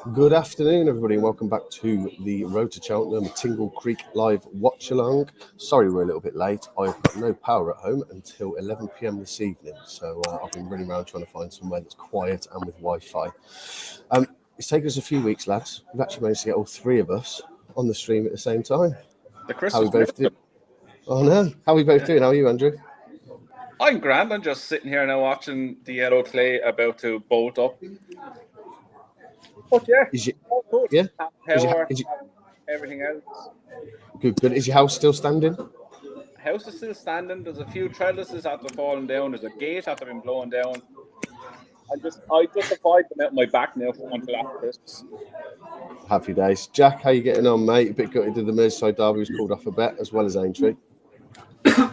Good afternoon, everybody, and welcome back to the Road to Cheltenham Tingle Creek live watch-along. Sorry we're a little bit late. I've got no power at home until 11 p.m. this evening, so I've been running around trying to find somewhere that's quiet and with Wi-Fi. It's taken us a few weeks, lads. We've actually managed to get all three of us on the stream at the same time. The How Christmas we both doing? Oh no! How we both doing? How are you, Andrew? I'm grand. I'm just sitting here now watching the yellow clay about to bolt up. But yeah, Is you, all good. yeah? Power, Is you, everything else. good. Is your house still standing? House is still standing. There's a few trellises after falling down. There's a gate after being blown down. I just avoid them out my back now until after Christmas. Happy days. Jack, how you getting on, mate? A bit gutted that the Merseyside derby was called off a bet, as well as Aintree.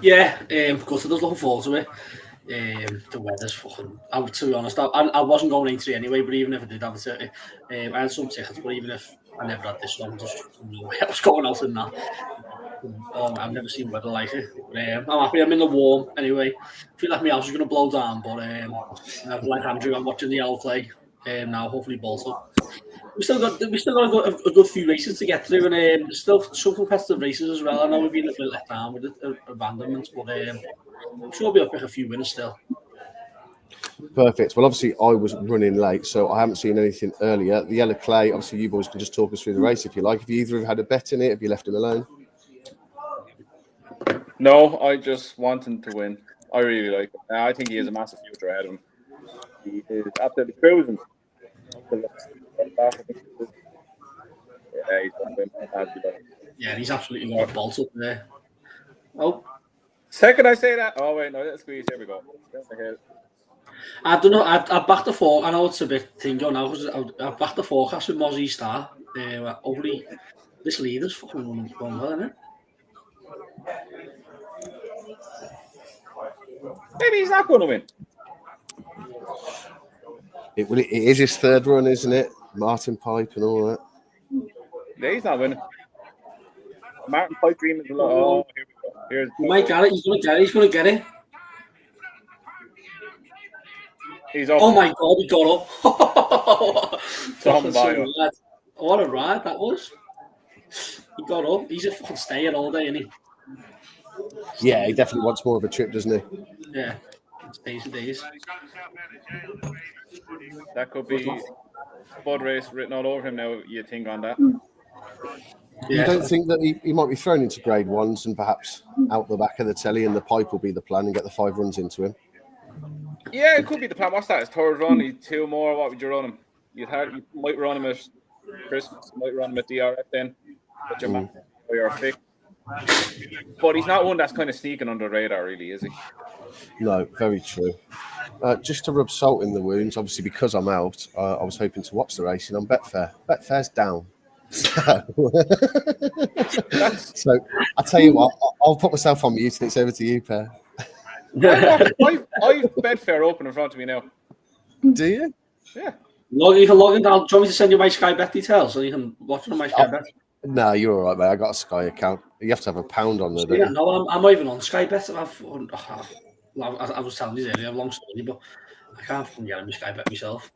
Yeah, of course, I was looking forward to it. The weather's fucking. To be honest, I wasn't going into it anyway, but even if I did have it, I had some tickets, but even if I never had this long, just I was going out in that. I've never seen weather like it. I'm happy I'm in the warm anyway. I feel like my house is going to blow down, but like Andrew, I'm watching the old play now, hopefully Bolton. We still got a good few races to get through, and there's still some competitive races as well. I know we've been a bit let down with the abandonments, but I'm sure we'll be up with a few winners still. Perfect. Well, obviously, I was running late, so I haven't seen anything earlier. The yellow clay, obviously, you boys can just talk us through the race if you like. Have you either had a bet in it? Have you left him alone? No, I just want him to win. I really like him. I think he has a massive future ahead of him. He is absolutely cruising. Yeah, he's absolutely got a bolt up there. Oh, second I say that. Oh wait, no, let's squeeze. Here we go. I don't know. I've backed the four. I know it's a bit tingo now because I've backed the forecast with Mozzie Star. Hopefully, this leader's fucking going well, isn't it? Maybe he's not going to win. It is his third run, isn't it? Martin Pipe and all that. Yeah, he's not winning. Martin Pipe dream is a lot. Oh, here we go. Here's he might get it. He's going to get it. He's up. Oh my God, he got up. So what a ride that was. He got up. He's a fucking staying all day, isn't he? Yeah, he definitely wants more of a trip, doesn't he? Yeah. It's days and days. That could be Spud race written all over him now, you think on that? You don't think that he might be thrown into grade ones and perhaps out the back of the telly and the Pipe will be the plan and get the 5 runs into him? Yeah, it could be the plan. What's that? His third run, he's 2 more. What would you run him? You might run him at Christmas, you might run him at DRF then. But you're fixed. But he's not one that's kind of sneaking under the radar, really, is he? No, very true. Just to rub salt in the wounds, obviously because I'm out, I was hoping to watch the racing on Betfair. Betfair's down. So I tell you what, I'll put myself on mute and it's over to you, Per. I've Betfair open in front of me now. Do you? Yeah. You can log in. Do you want me to send you my Sky Bet details so you can watch it on my Sky Bet? No, you're all right, mate. I got a Sky account. You have to have a pound on there. Don't you? No, I'm not even on Sky Bet. I was telling you earlier, I have a long story, but I can't fucking get on my Sky Bet myself.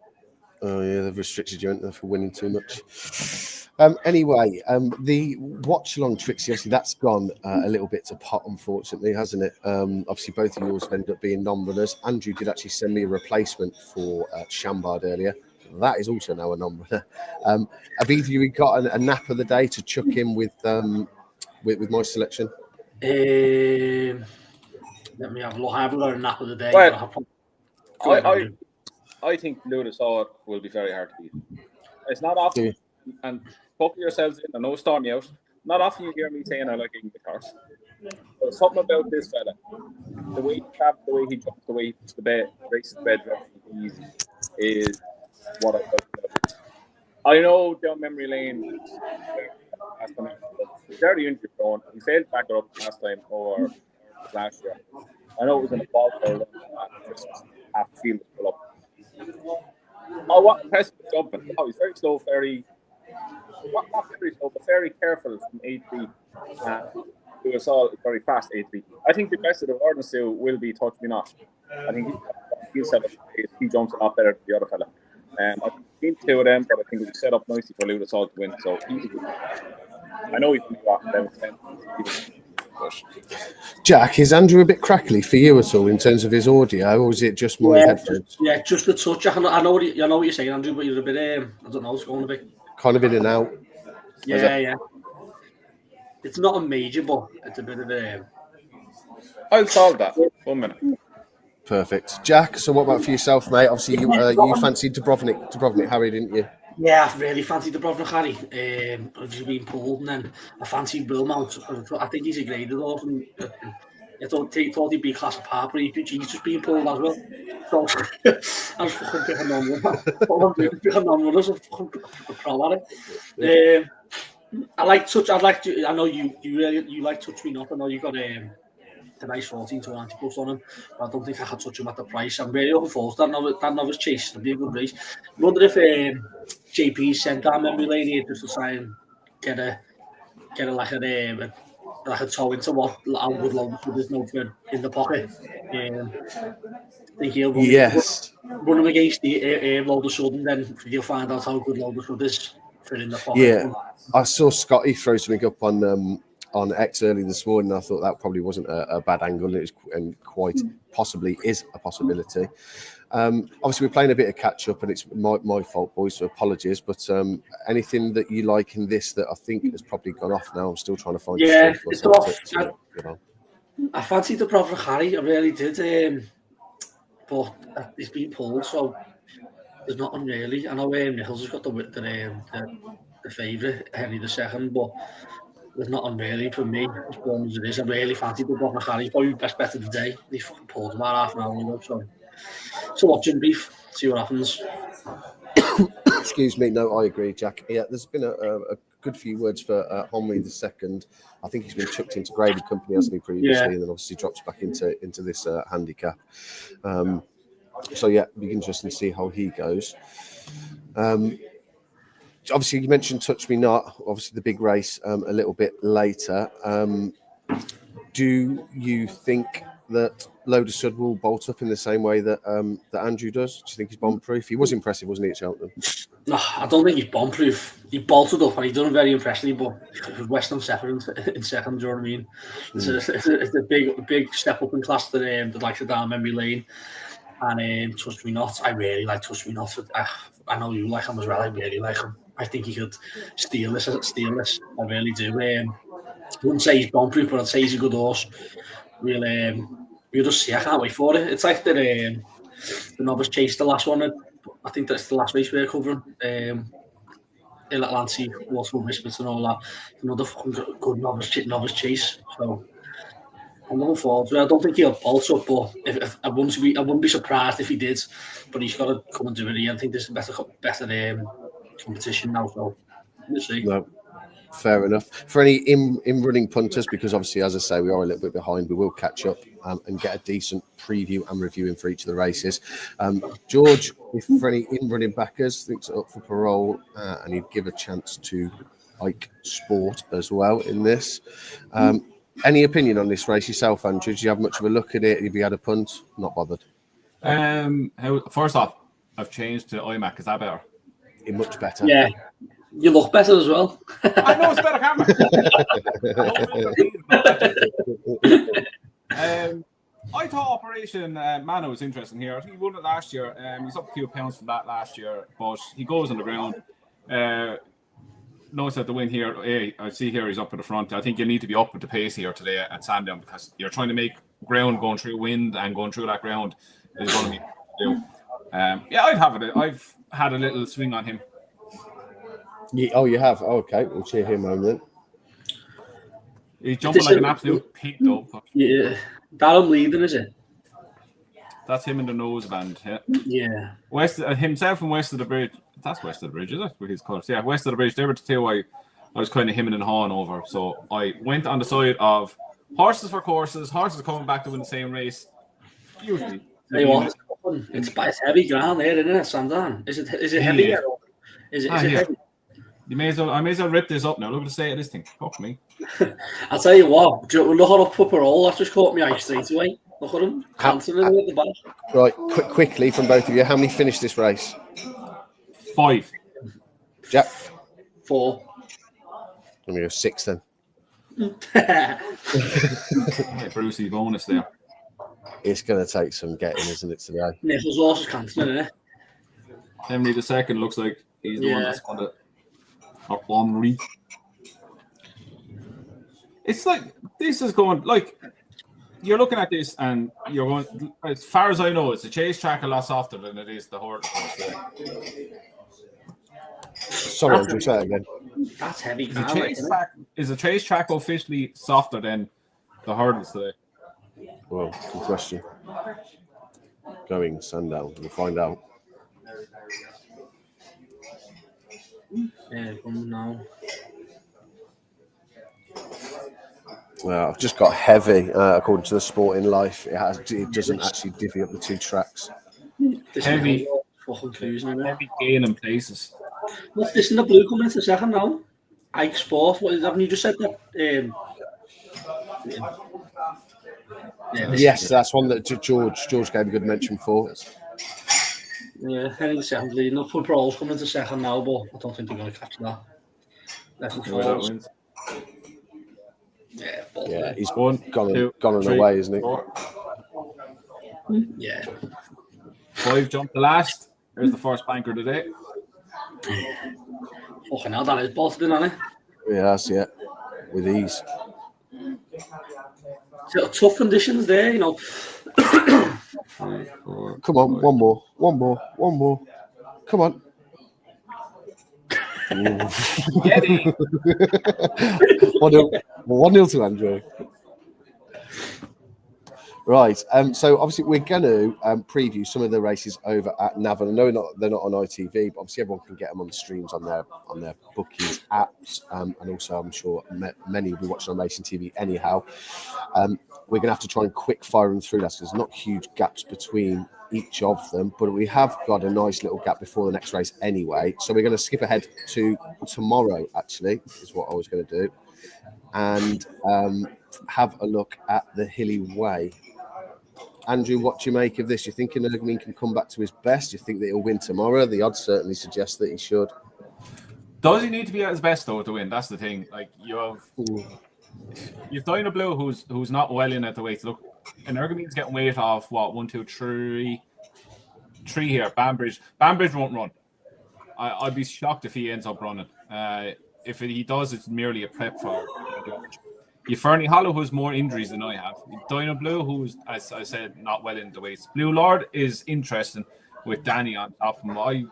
Oh yeah, they've restricted you, haven't they, for winning too much. Anyway, the watch-along Trixie, obviously that's gone a little bit to pot, unfortunately, hasn't it? Obviously, both of yours have ended up being non-runners. Andrew did actually send me a replacement for Chambard earlier. That is also now a non-runner. Have either of you got a nap of the day to chuck in with my selection? Let me have a look. I haven't got a nap of the day. Well, I think Lewis Hall will be very hard to beat. It's not often, and buckle yourselves in. I know storm you out. Not often you hear me saying I like eating the cars. But something about this fella, the way he travels, the way he jumps, the way he puts the bed, races the bed very easy, is what I like about it. I know down memory lane, last time he's very injury prone. He failed back up last time or last year. I know it was in a ball for a run, just half the field to pull up. Oh, what impressive jumping. Oh, he's very slow, not very slow, but very careful from 8-3. It was all very fast 8-3. I think the best of the Gordon still will be Touch Me Not. I think he'll set up. He jumps a lot better than the other fella. been two of them, but I think it was set up nicely for Lewis Hall to win. So I know he's going to go out and down. Jack, is Andrew a bit crackly for you at all in terms of his audio, or is it just my headphones? Just a touch. I know what you're saying, Andrew, but you're a bit. I don't know, it's going a bit. Kind of in and out. Yeah. It's not a major, but it's a bit of a. I'll solve that. 1 minute. Perfect. Jack, so what about for yourself, mate? Obviously, you fancied Dubrovnik, Harry, didn't you? Yeah, I really fancied Dubrovnik, Harry. I've just been pulled, and then I fancied Wilmot. I think he's a great horse, and I thought he'd be class apart, but he's just being pulled as well. So I was fucking picking on runners. I'm fucking pro at it. I like touch. I know you like Touch Me Not. I know you got a nice 14 to 90 plus on him. But I don't think I can touch him at the price. I'm really looking forward to that novice chase. It'll be a good race. I wonder if JP sent down memory lane here just to try and get a like a toe into how good Lotus with his note in the pocket. I think he'll run him against the Lotus Sudden, then you'll find out how good Lotus Wood is for in the pocket. Yeah, I saw Scotty throw something up on X early this morning. I thought that probably wasn't a bad angle, and quite possibly is a possibility. Obviously, we're playing a bit of catch up, and it's my fault, boys. So apologies. But anything that you like in this that I think has probably gone off now? I'm still trying to find. Yeah, it's off. I fancied the Brother Harry. I really did. But he's been pulled, so there's nothing really. I know Nichols has got the favourite, Henry II, but there's nothing really for me, as warm as it is. I really fancied the Brother Harry. Probably best bet of the day. He fucking pulled about half an hour ago, so watching beef, see what happens. Excuse me. No, I agree, Jack. Yeah, there's been a good few words for Henry II. I think he's been chucked into Grady Company, hasn't he, previously, and then obviously drops back into this handicap. So yeah, it'll be interesting to see how he goes. Obviously, you mentioned Touch Me Not. Obviously, the big race a little bit later. Do you think that Lotus Sud will bolt up in the same way that Andrew does? Do you think he's bomb-proof? He was impressive, wasn't he, at Cheltenham? No, I don't think he's bomb-proof. He bolted up and he done it very impressively, but West Ham second, do you know what I mean? It's a big step up in class to the likes of down memory lane. And Touch Me Not, I really like Touch Me Not. I know you like him as well. I really like him. I think he could steal this. I really do. I wouldn't say he's bomb-proof, but I'd say he's a good horse. We'll just see. I can't wait for it. It's like the novice chase, the last one. I think that's the last race we're covering. In Atlantic, Waterford Whispers and all that. Another fucking good novice chase. So I'm looking forward to it. I don't think he'll bolt up, but if I wouldn't be surprised if he did. But he's got to come and do it again. I think there's a better competition now. So we'll see. No. Fair enough. For any in-running punters, because obviously, as I say, we are a little bit behind, we will catch up and get a decent preview and reviewing for each of the races. George, if for any in-running backers, thinks up for parole and he'd give a chance to Ike Sport as well in this. Any opinion on this race yourself, Andrew? Did you have much of a look at it? Have you had a punt? Not bothered. First off, I've changed to iMac. Is that better? Much better. Yeah. You look better as well. I know it's a better camera. I thought Operation Mano was interesting here. I think he won it last year. He's up a few pounds from that last year, but he goes on the ground. Notice that the win here, I see here he's up at the front. I think you need to be up with the pace here today at Sandown because you're trying to make ground going through wind and going through that ground is going to be do. I'd have it. I've had a little swing on him. Oh, you have? Oh, okay. We'll cheer him home then. He's jumping like an absolute pig, though. Yeah. Darren leading, is it? That's him in the noseband. Yeah. Himself and West of the Bridge. That's West of the Bridge, is it? Where he's called. Yeah, West of the Bridge. They were the two I was kind of hemming and hawing over. So I went on the side of horses for courses. Horses are coming back to win the same race. Usually. It's heavy ground there, isn't it, Sandown? Is it heavy? Is it heavy? I may as well rip this up now. Look at the state of this thing. Fuck me. I'll tell you what. Look at up for parole. That just caught me eye straight away. Look at him. Cancelling at the back. Right, quickly from both of you. How many finished this race? 5. Jack, 4. I'm going to go 6 then. Brucey bonus there. It's going to take some getting, isn't it, today? Nicholas Ross is cancelling, isn't it? Henry II looks like he's the one that's got it. Or Henri. It's like, this is going, like, you're looking at this and you're going, as far as I know, it's a chase track a lot softer than it is the hurdle course. Sorry, Andrew, say that again. That's heavy. Is a chase track officially softer than the hurdles today? Well, good question. Going Sandown, we'll find out. Yeah, now. I've just got heavy, according to the Sporting Life. It doesn't actually divvy up the 2 tracks. Heavy. Fucking cruising, isn't it? Heavy gain in places. What's this in the blue coming into second now? Ike Sport. Haven't you just said that? Yes, that's one that George gave a good mention for. Yeah, Henry the second leading up. Put Brawls coming into second now, but I don't think they're going to catch that. Yeah, he's gone away, isn't he? 4. Yeah. 5 jumped the last. There's the first banker today. Fucking hell, that is bolted in, isn't it? Yeah, that's it. With ease. Tough conditions there, you know. 5, 4, Come on, 5. One more. Come on. Get it. 1-0 to Andrew. Right, so obviously we're going to preview some of the races over at Navan. I know they're not on ITV, but obviously everyone can get them on the streams on their bookies apps, and also I'm sure many will be watching on Racing TV anyhow. We're going to have to try and quick fire them through that. So there's not huge gaps between each of them, but we have got a nice little gap before the next race anyway. So we're going to skip ahead to tomorrow, actually, is what I was going to do, and have a look at the Hilly Way. Andrew, what do you make of this? You think Energumene can come back to his best? You think that he'll win tomorrow? The odds certainly suggest that he should. Does he need to be at his best though to win? That's the thing. Like you've Dyna Blue who's not well in at the weights. Look, Energumene's getting weight off 1, 2, 3 here. Banbridge won't run. I'd be shocked if he ends up running. If he does, it's merely a prep for George. You Fernie Hollow, who's more injuries than I have. Dyna Blue, who's, as I said, not well in the weights. Blue Lord is interesting with Danny on top of him. I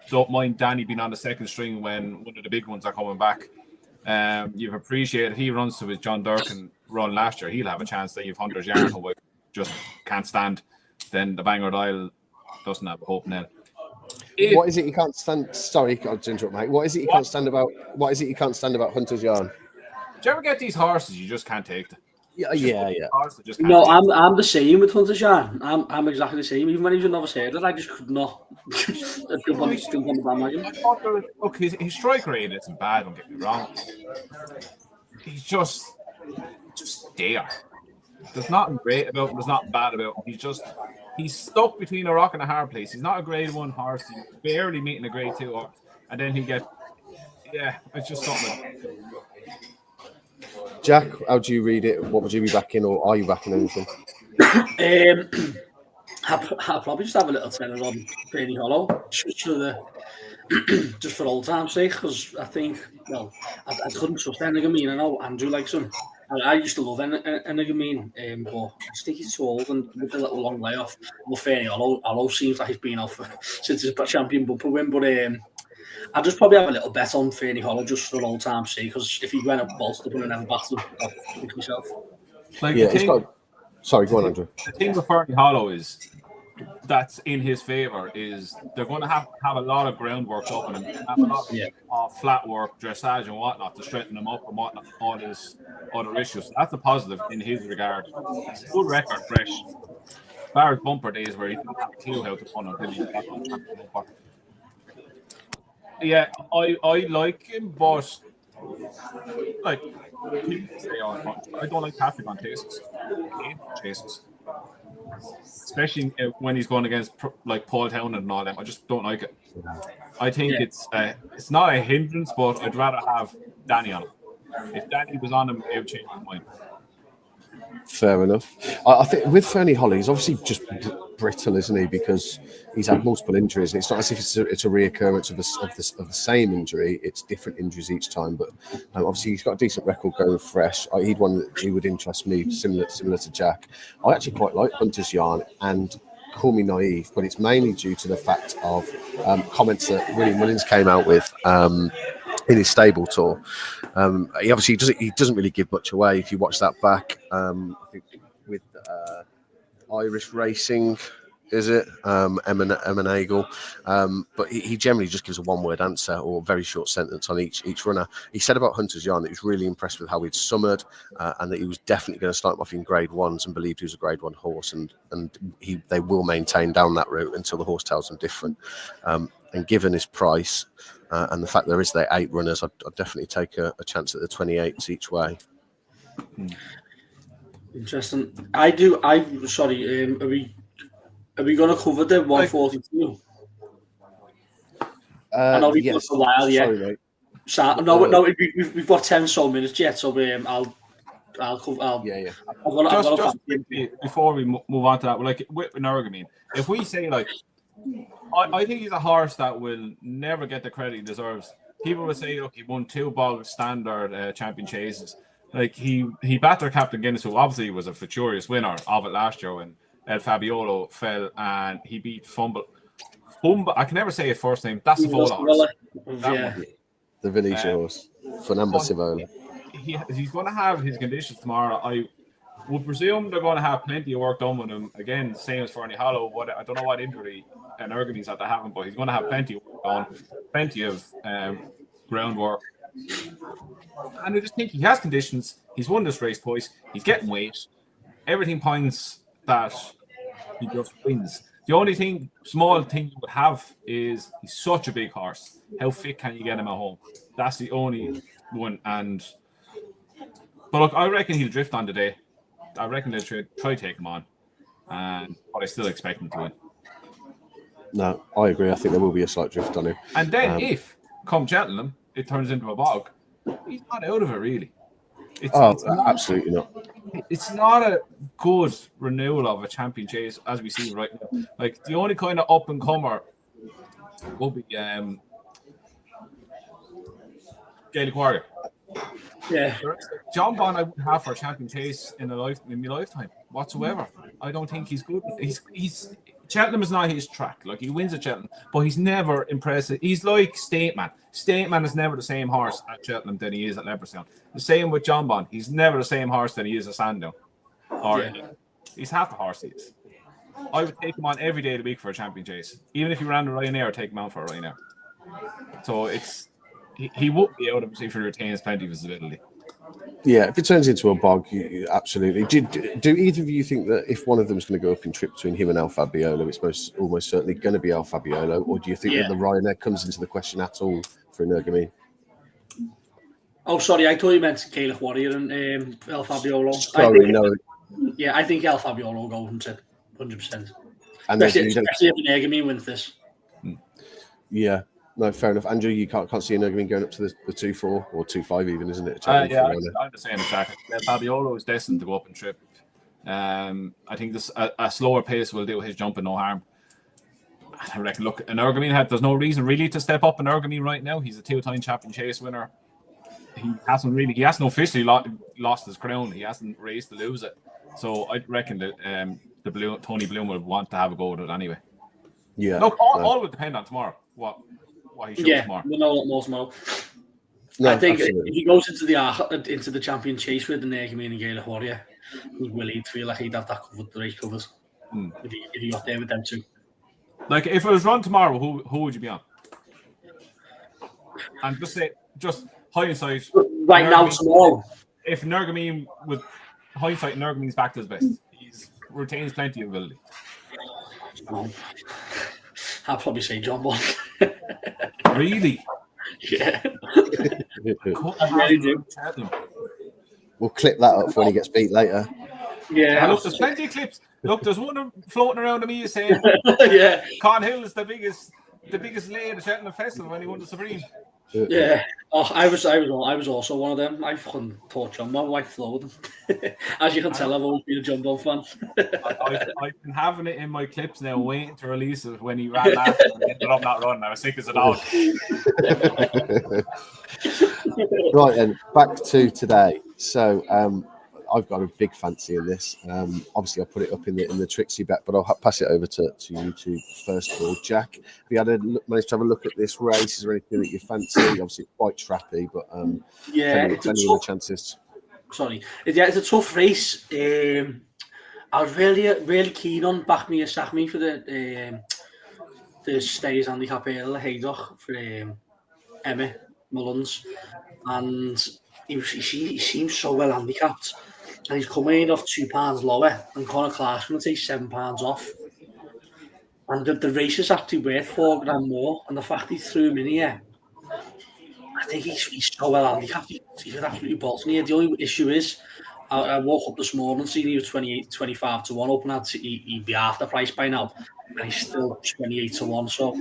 don't mind Danny being on the second string when one of the big ones are coming back. You've appreciated he runs to his John Durkin run last year. He'll have a chance. Then you've Hunter's Yarn, who I just can't stand. Then the Bangor Dial doesn't have a hope now. What is it you can't stand? Sorry, I'll interrupt, mate. What is it you can't stand about? What is it you can't stand about Hunter's Yarn? Do you ever get these horses you just can't take them? Yeah. No, I'm the same with Hunter's Yarn. I'm exactly the same. Even when he was a novice header, I just could not. Look, his strike rate isn't bad, don't get me wrong. He's just there. There's nothing great about him, there's nothing bad about him. He's stuck between a rock and a hard place. He's not a grade 1 horse. He's barely meeting a grade 2 horse. And then it's just something. Jack, how do you read it? What would you be backing, or are you backing anything? I'll probably just have a little tenner on Fernie Hollow, just for old time's sake, because I think, I couldn't trust Energumene. I know Andrew likes him. I used to love Energumene, but I just think he's too old and with a little long layoff. Well, Fernie Hollow seems like he's been off since his champion bumper win, but I'd just probably have a little bet on Fernie Hollow just for old time's sake, because if he went up bolstered and never battled, I'll think myself. Sorry, go on, Andrew. The thing with Fernie Hollow that's in his favour is they're going to have a lot of groundwork up and have a lot of flat work, dressage and whatnot to straighten him up and whatnot, all his other issues. So that's a positive in his regard. It's a good record, fresh. As far as bumper days where he didn't have a clue how to run until he got on champion bumper. Yeah, I like him, but like I don't like Patrick on chases. especially when he's going against like Paul Town and all them. I just don't like it. I think it's not a hindrance, but I'd rather have Danny on him. If Danny was on him, it would change my mind. Fair enough. I think with Fernie Holly, he's obviously just brittle, isn't he? Because he's had multiple injuries. And it's not as if it's a reoccurrence of the same injury. It's different injuries each time. But obviously, he's got a decent record going fresh. He would interest me, similar to Jack. I actually quite like Hunter's Yarn, and call me naive, but it's mainly due to the fact of comments that William Mullins came out with. In his stable tour, he obviously doesn't really give much away. If you watch that back, I think with Irish Racing, is it Emanagel? But he generally just gives a one-word answer or a very short sentence on each runner. He said about Hunter's Yarn that he was really impressed with how he'd summered, and that he was definitely going to start him off in Grade 1s and believed he was a Grade 1 horse, and they will maintain down that route until the horse tells them different. And given his price. And the fact there is 8 runners, I'd definitely take a chance at the 28s each way. Interesting. Sorry. Are we going to cover the 142? I know we've got a while. Yeah. Sorry, mate. So, no. We've got 10 minutes yet. So I'll cover. Yeah. Just quickly, before we move on to that, like with Energamine, if we say like. I think he's a horse that will never get the credit he deserves. People will say, look, he won 2 bog standard champion chases. Like he battered Captain Guinness, who obviously was a futurious winner of it last year when El Fabiolo fell, and he beat Fumble. I can never say his first name. That's the Foal horse. The Venetia horse. Fernando Civola. He's going to have his conditions tomorrow. I would presume they're going to have plenty of work done with him. Again, same as Fernie Hollow. I don't know what injury and Ergamine's had to have him, but he's going to have plenty of work done, plenty of groundwork. And I just think he has conditions. He's won this race twice. He's getting weight. Everything points that he just wins. The only small thing you would have is he's such a big horse. How fit can you get him at home? That's the only one. But look, I reckon he'll drift on today. I reckon they'll try to take him on, but I still expect him to win. No, I agree. I think there will be a slight drift on him. And then if, come Cheltenham, it turns into a bog, he's not out of it, really. It's absolutely not. It's not a good renewal of a champion chase as we see right now. Like, the only kind of up-and-comer will be Gaelic Warrior. Yeah. John Bond, I wouldn't have for a champion chase in my lifetime whatsoever. I don't think he's good. He's Cheltenham is not his track. Like, he wins at Cheltenham, but he's never impressive. He's like Stateman. Stateman is never the same horse at Cheltenham than he is at Leopardstown. The same with John Bond. He's never the same horse than he is at Sandown. He's half the horse he is. I would take him on every day of the week for a champion chase. Even if he ran the Ryanair, take him on for a Ryanair. So he won't be out of it if he retains plenty of visibility. Yeah, if it turns into a bog, absolutely. Do either of you think that if one of them is going to go up in trip between him and El Fabiolo, it's almost certainly going to be El Fabiolo, or do you think that the Ryanair comes into the question at all for Energamine? Oh, sorry, I thought you meant Gaelic Warrior and El Fabiolo. I think El Fabiolo will go from 100%. And especially if Energamine wins this. Yeah. No, fair enough. Andrew, you can't see Energamine going up to the 2-4 or 2-5 even, isn't it? I'm the same exactly. Fabiolo is destined to go up and trip. I think a slower pace will do his jumping no harm. I reckon, look, Energamine there's no reason really to step up Energamine right now. He's a 2-time champion chase winner. He hasn't officially lost his crown. He hasn't raced to lose it. So I reckon that Tony Bloom will want to have a go at it anyway. Yeah. Look, all will depend on tomorrow. What he shows tomorrow. We'll know a lot more tomorrow. No, I think absolutely. if he goes into the champion chase with the Energamine and Gaelic Warrior, he'd feel like he'd have that covered, the race covers. If he got there with them too. Like, if it was run tomorrow, who would you be on? And just hindsight. Right now, tomorrow. If Energamine, with hindsight, Energamine's back to his best. He retains plenty of ability. I'll probably say John Bond. Really? Yeah. I really do. We'll clip that up when he gets beat later. Yeah. Look, there's plenty of clips. Look, there's one floating around to me saying, yeah. Con Hill is the biggest lay at the Cheltenham Festival when he won the Supreme. Yeah. Oh, I was also one of them. I fucking thought Jumbo white flowed. As you can tell, I've always been a Jumbo fan. I've been having it in my clips now, waiting to release it when he ran last and ended up not running. I was sick as a dog. Right then, back to today. So I've got a big fancy in this. Obviously, I'll put it up in the Trixie bet, but I'll pass it over to you two first of all. Jack, have you managed to have a look at this race? Is there anything that you fancy? Obviously, quite trappy, but it's plenty of chances. Sorry, it's a tough race. I was really keen on back me and sack me for the stays handicap earl Haydock for Emma Mullins, and he seems so well handicapped. And he's coming in off £2 lower, and Conor Clark's going to take £7 off. And the race is actually worth £4 more. And the fact he threw him in here, I think he's so well handicapped. He's absolutely bolting here. The only issue is, I woke up this morning seeing he was 25 to 1 open. He'd be half the price by now, and he's still 28 to 1. So,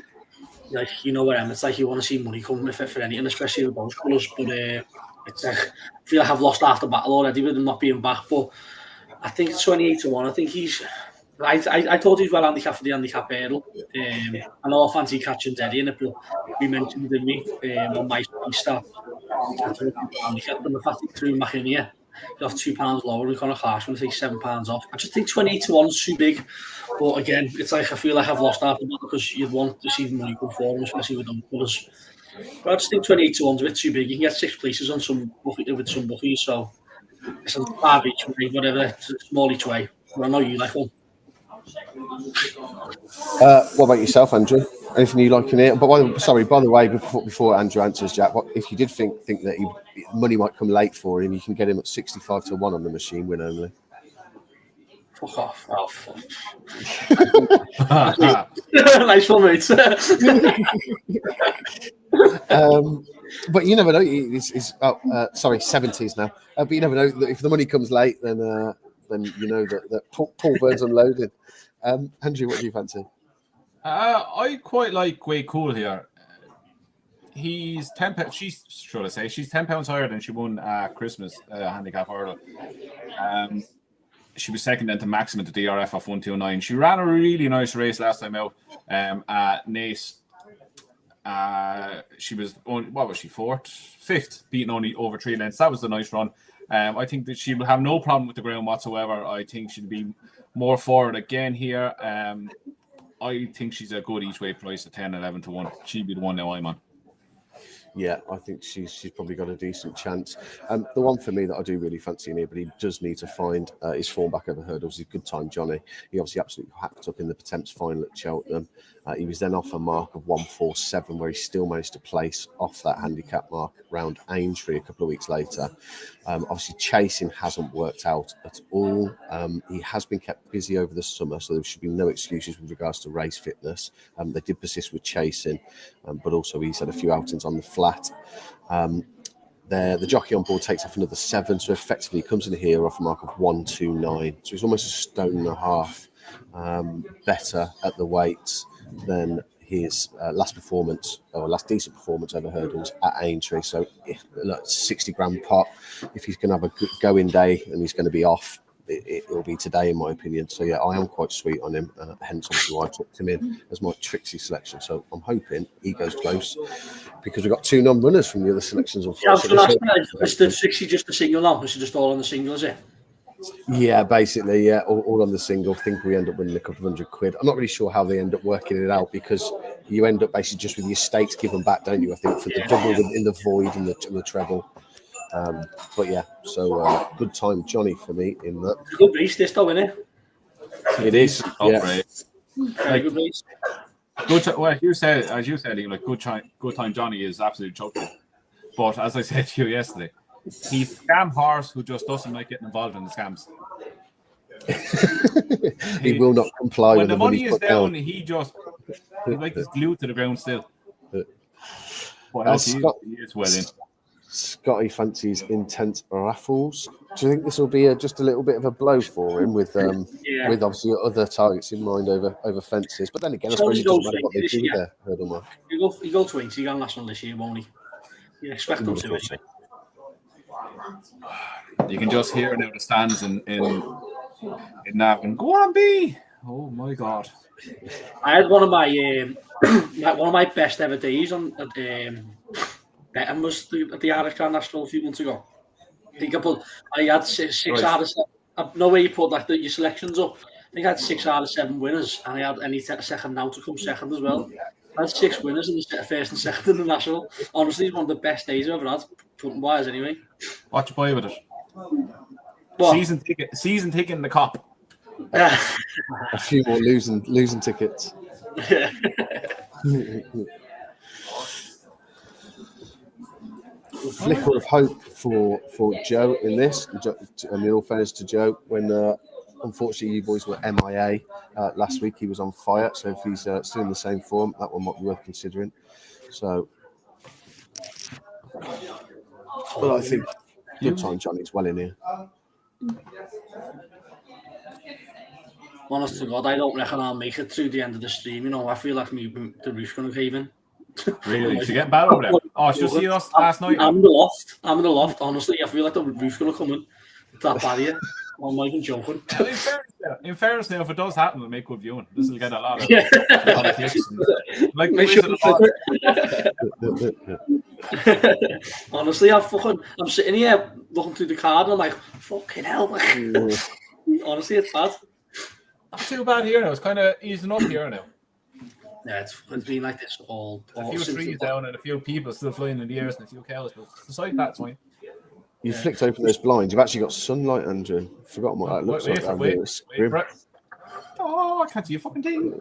like, you know where I am. It's like you want to see money coming for anything, especially with those colours. But it's like, I feel like I've lost half the battle already with him not being back. But I think it's 28 to 1. I think he's. I thought he was well handicapped for the handicap hurdle. I know I fancy catching Derry in it, but we mentioned, didn't we, on my stuff. I thought he was handicapped, and the fact he threw him back in here, he's off £2 lower, and Conor Clark's going to take £7 off. I just think 28 to 1 is too big. But again, it's like I feel like I've lost half the battle because you'd want to see the money come forward, especially with them colours. But I just think 28 to 1 is a bit too big. You can get 6 places on with some bookies, so it's a 5 each way, whatever, small each way. But I know you like one. What about yourself, Andrew? Anything you like in it? But by the way, before Andrew answers, Jack, if you did think that money might come late for him, you can get him at 65 to 1 on the machine win only. Fuck off. Oh, fuck. Nice one, mate. But you never know. It's 70s now. But you never know that if the money comes late, then you know that Paul Byrne's unloaded. Andrew, what do you fancy? I quite like Way Cool here. He's 10 pounds. She's £10 higher than she won Christmas handicap hurdle. She was second then to Maxim at the DRF off 129. She ran a really nice race last time out at Naas. She was fifth, beating only over 3 lengths. That was a nice run. I think that she will have no problem with the ground whatsoever. I think she'll be more forward again here. I think she's a good each way price at 10, 11 to 1. She'd be the one now I'm on. Yeah, I think she's probably got a decent chance. The one for me that I do really fancy in here, but he does need to find his form back over hurdles. He's Good Time Johnny. He obviously absolutely hacked up in the Potemps final at Cheltenham. He was then off a mark of 147, where he still managed to place off that handicap mark round Aintree a couple of weeks later. Obviously, chasing hasn't worked out at all. He has been kept busy over the summer, so there should be no excuses with regards to race fitness. They did persist with chasing, but also he's had a few outings on the flat. The jockey on board takes off another 7, so effectively he comes in here off a mark of 129. So he's almost a stone and a half better at the weights than his last decent performance over hurdles at Aintree. So 60 grand pot. If he's going to have a good going day and he's going to be off, it will be today, in my opinion. So yeah, I am quite sweet on him. Hence, obviously, why I took him in as my Trixie selection. So I'm hoping he goes close, because we've got 2 non-runners from the other selections. Is the 60 just a single now? Is it just all on the single, is it? Yeah, basically, yeah, all on the single. I think we end up winning a couple of £100. I'm not really sure how they end up working it out, because you end up basically just with your stakes given back, don't you? I think for the double in the void and the treble. But yeah, so Good Time Johnny for me in that. Good race this though, isn't it? It is. Yeah. Very good race. As you said, like Good Time Johnny is absolutely choking. But as I said to you yesterday, he's a scam horse who just doesn't like getting involved in the scams. He will not comply when with the money is down. He He like he's glued to the ground still. Scott, he is well in. Scotty fancies Intense Raffles Do you think this will be just a little bit of a blow for him with with obviously other targets in mind over fences? But then again, I suppose it doesn't matter what they do with their hurdle mark. He go 20 on national this year, won't he? You expect them to. So. You can just hear now the stands in Navan. Go on, B. Oh my God! I had one of my best ever days on betting was at the Irish Grand National a few months ago. I had six out of 7. No way you put like your selections up. I think I had 6 out of 7 winners, and I had any second now to come second as well. I had 6 winners in the first and second in the national. Honestly, it's one of the best days I've ever had, putting wise anyway. What you buy with it? What? Season ticket in the cup. A few more losing tickets. Flicker of hope for Joe in this. In all fairness to Joe, when unfortunately you boys were MIA last week, he was on fire. So if he's still in the same form, that one might be worth considering. So, but I think good time, Johnny's well in here. Honest to God, I don't reckon I'll make it through the end of the stream. You know, I feel like the roof's going to cave in. Really? Is it getting bad over there? Oh, should you see us last night? I'm in the loft. Honestly, I feel like the roof's going to come in. It's that bad here. I'm not even joking. In fairness, now, if it does happen, it'll make good viewing. This will get a lot of clicks. Like, honestly, I'm sitting here looking through the card and I'm like, fucking hell. Honestly, it's bad. Not too bad here now. It's kind of easing up here now. Yeah, it's been like this all a few trees down and a few people still flying in the air and a few cows. But besides that, it's fine. You flicked open those blinds. You've actually got sunlight, Andrew. Forgotten what that looks like. Wait. Oh, I can't see a fucking thing.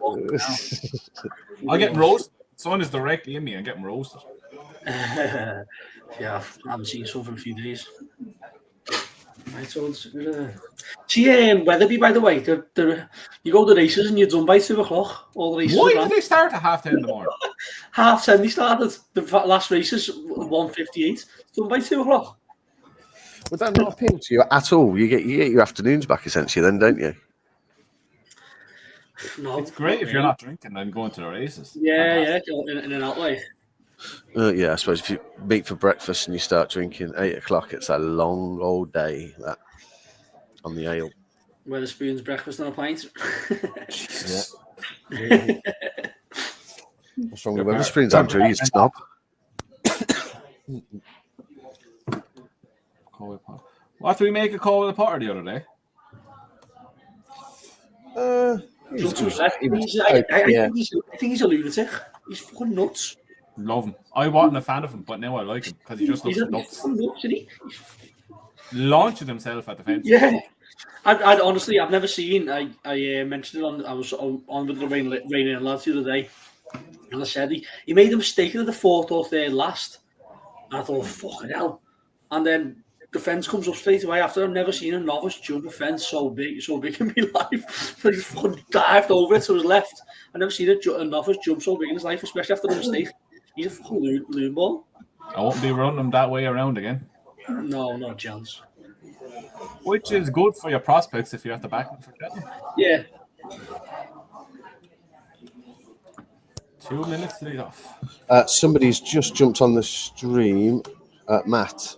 I'm getting roasted. Sun is directly in me. I'm getting roasted. Yeah, I haven't seen sun for a few days. Right, so see, Weatherby, by the way, you go to the races and you're done by 2 o'clock. All the races. Why did they start at 10:30 in the morning? 10:30 they started. The last races 1:58. Done by 2 o'clock. Would that not appeal to you at all? You get your afternoons back essentially, then, don't you? No, it's great if you're not drinking and going to the races. Yeah, in an out way. Yeah, I suppose if you meet for breakfast and you start drinking 8 o'clock, it's a long old day that on the ale. Wetherspoon's breakfast and a pint. Yeah. What's wrong with Wetherspoons, Andrew? He's a snob. What did we make a call with the Potter the other day? I think he's a lunatic. He's fucking nuts. Love him. I wasn't a fan of him, but now I like him because he just looks nuts. Launching himself at the fence. Yeah. I'd honestly, I've never seen. I mentioned it I was on with the Rain lads the other day, and I said he made a mistake at the 4th or 3rd last. And I thought, fucking hell. And then the fence comes up straight away after. I've never seen a novice jump a fence so big in my life. He fucking dived over it to his left. I've never seen a novice jump so big in his life, especially after the mistake. He's a fucking loon ball. I won't be running him that way around again. No, not chance. Which is good for your prospects if you have to back them for Cheltenham. Yeah. 2 minutes lead off. Somebody's just jumped on the stream, Matt.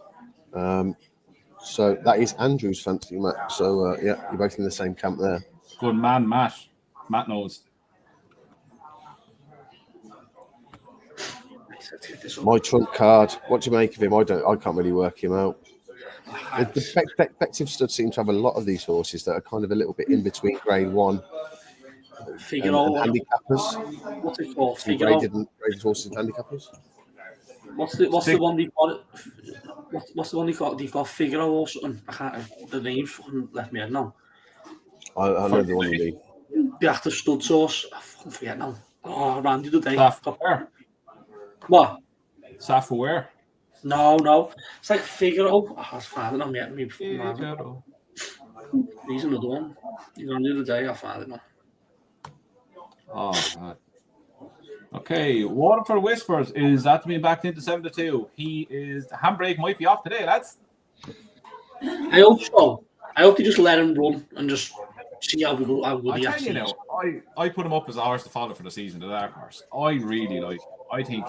So that is Andrew's fancy Matt. So yeah, you're both in the same camp there. Good man, Matt. Matt knows. My trump card. What do you make of him? I can't really work him out. The effective stud seem to have a lot of these horses that are kind of a little bit in between grade 1 and handicappers. What's it called? Graded horses and handicappers. What's the one they've got? What's the one they've got? They've got Figaro or something. I can't. The name fucking left me out now. I know the one you mean. The active stud source. I fucking forget now. Oh, Randy the day. Where? What? Safa where? No. It's like Figaro. I was finding it on me. He's another one. He's on the other day. I found it now. Oh, God. Okay, Waterford Whispers is that to be backed into 7-2. The handbrake might be off today, lads. I hope so. I hope they just let him run and just see how good I he tell actually you now, is. I put him up as a horse to follow for the season, the dark horse. I really like. I think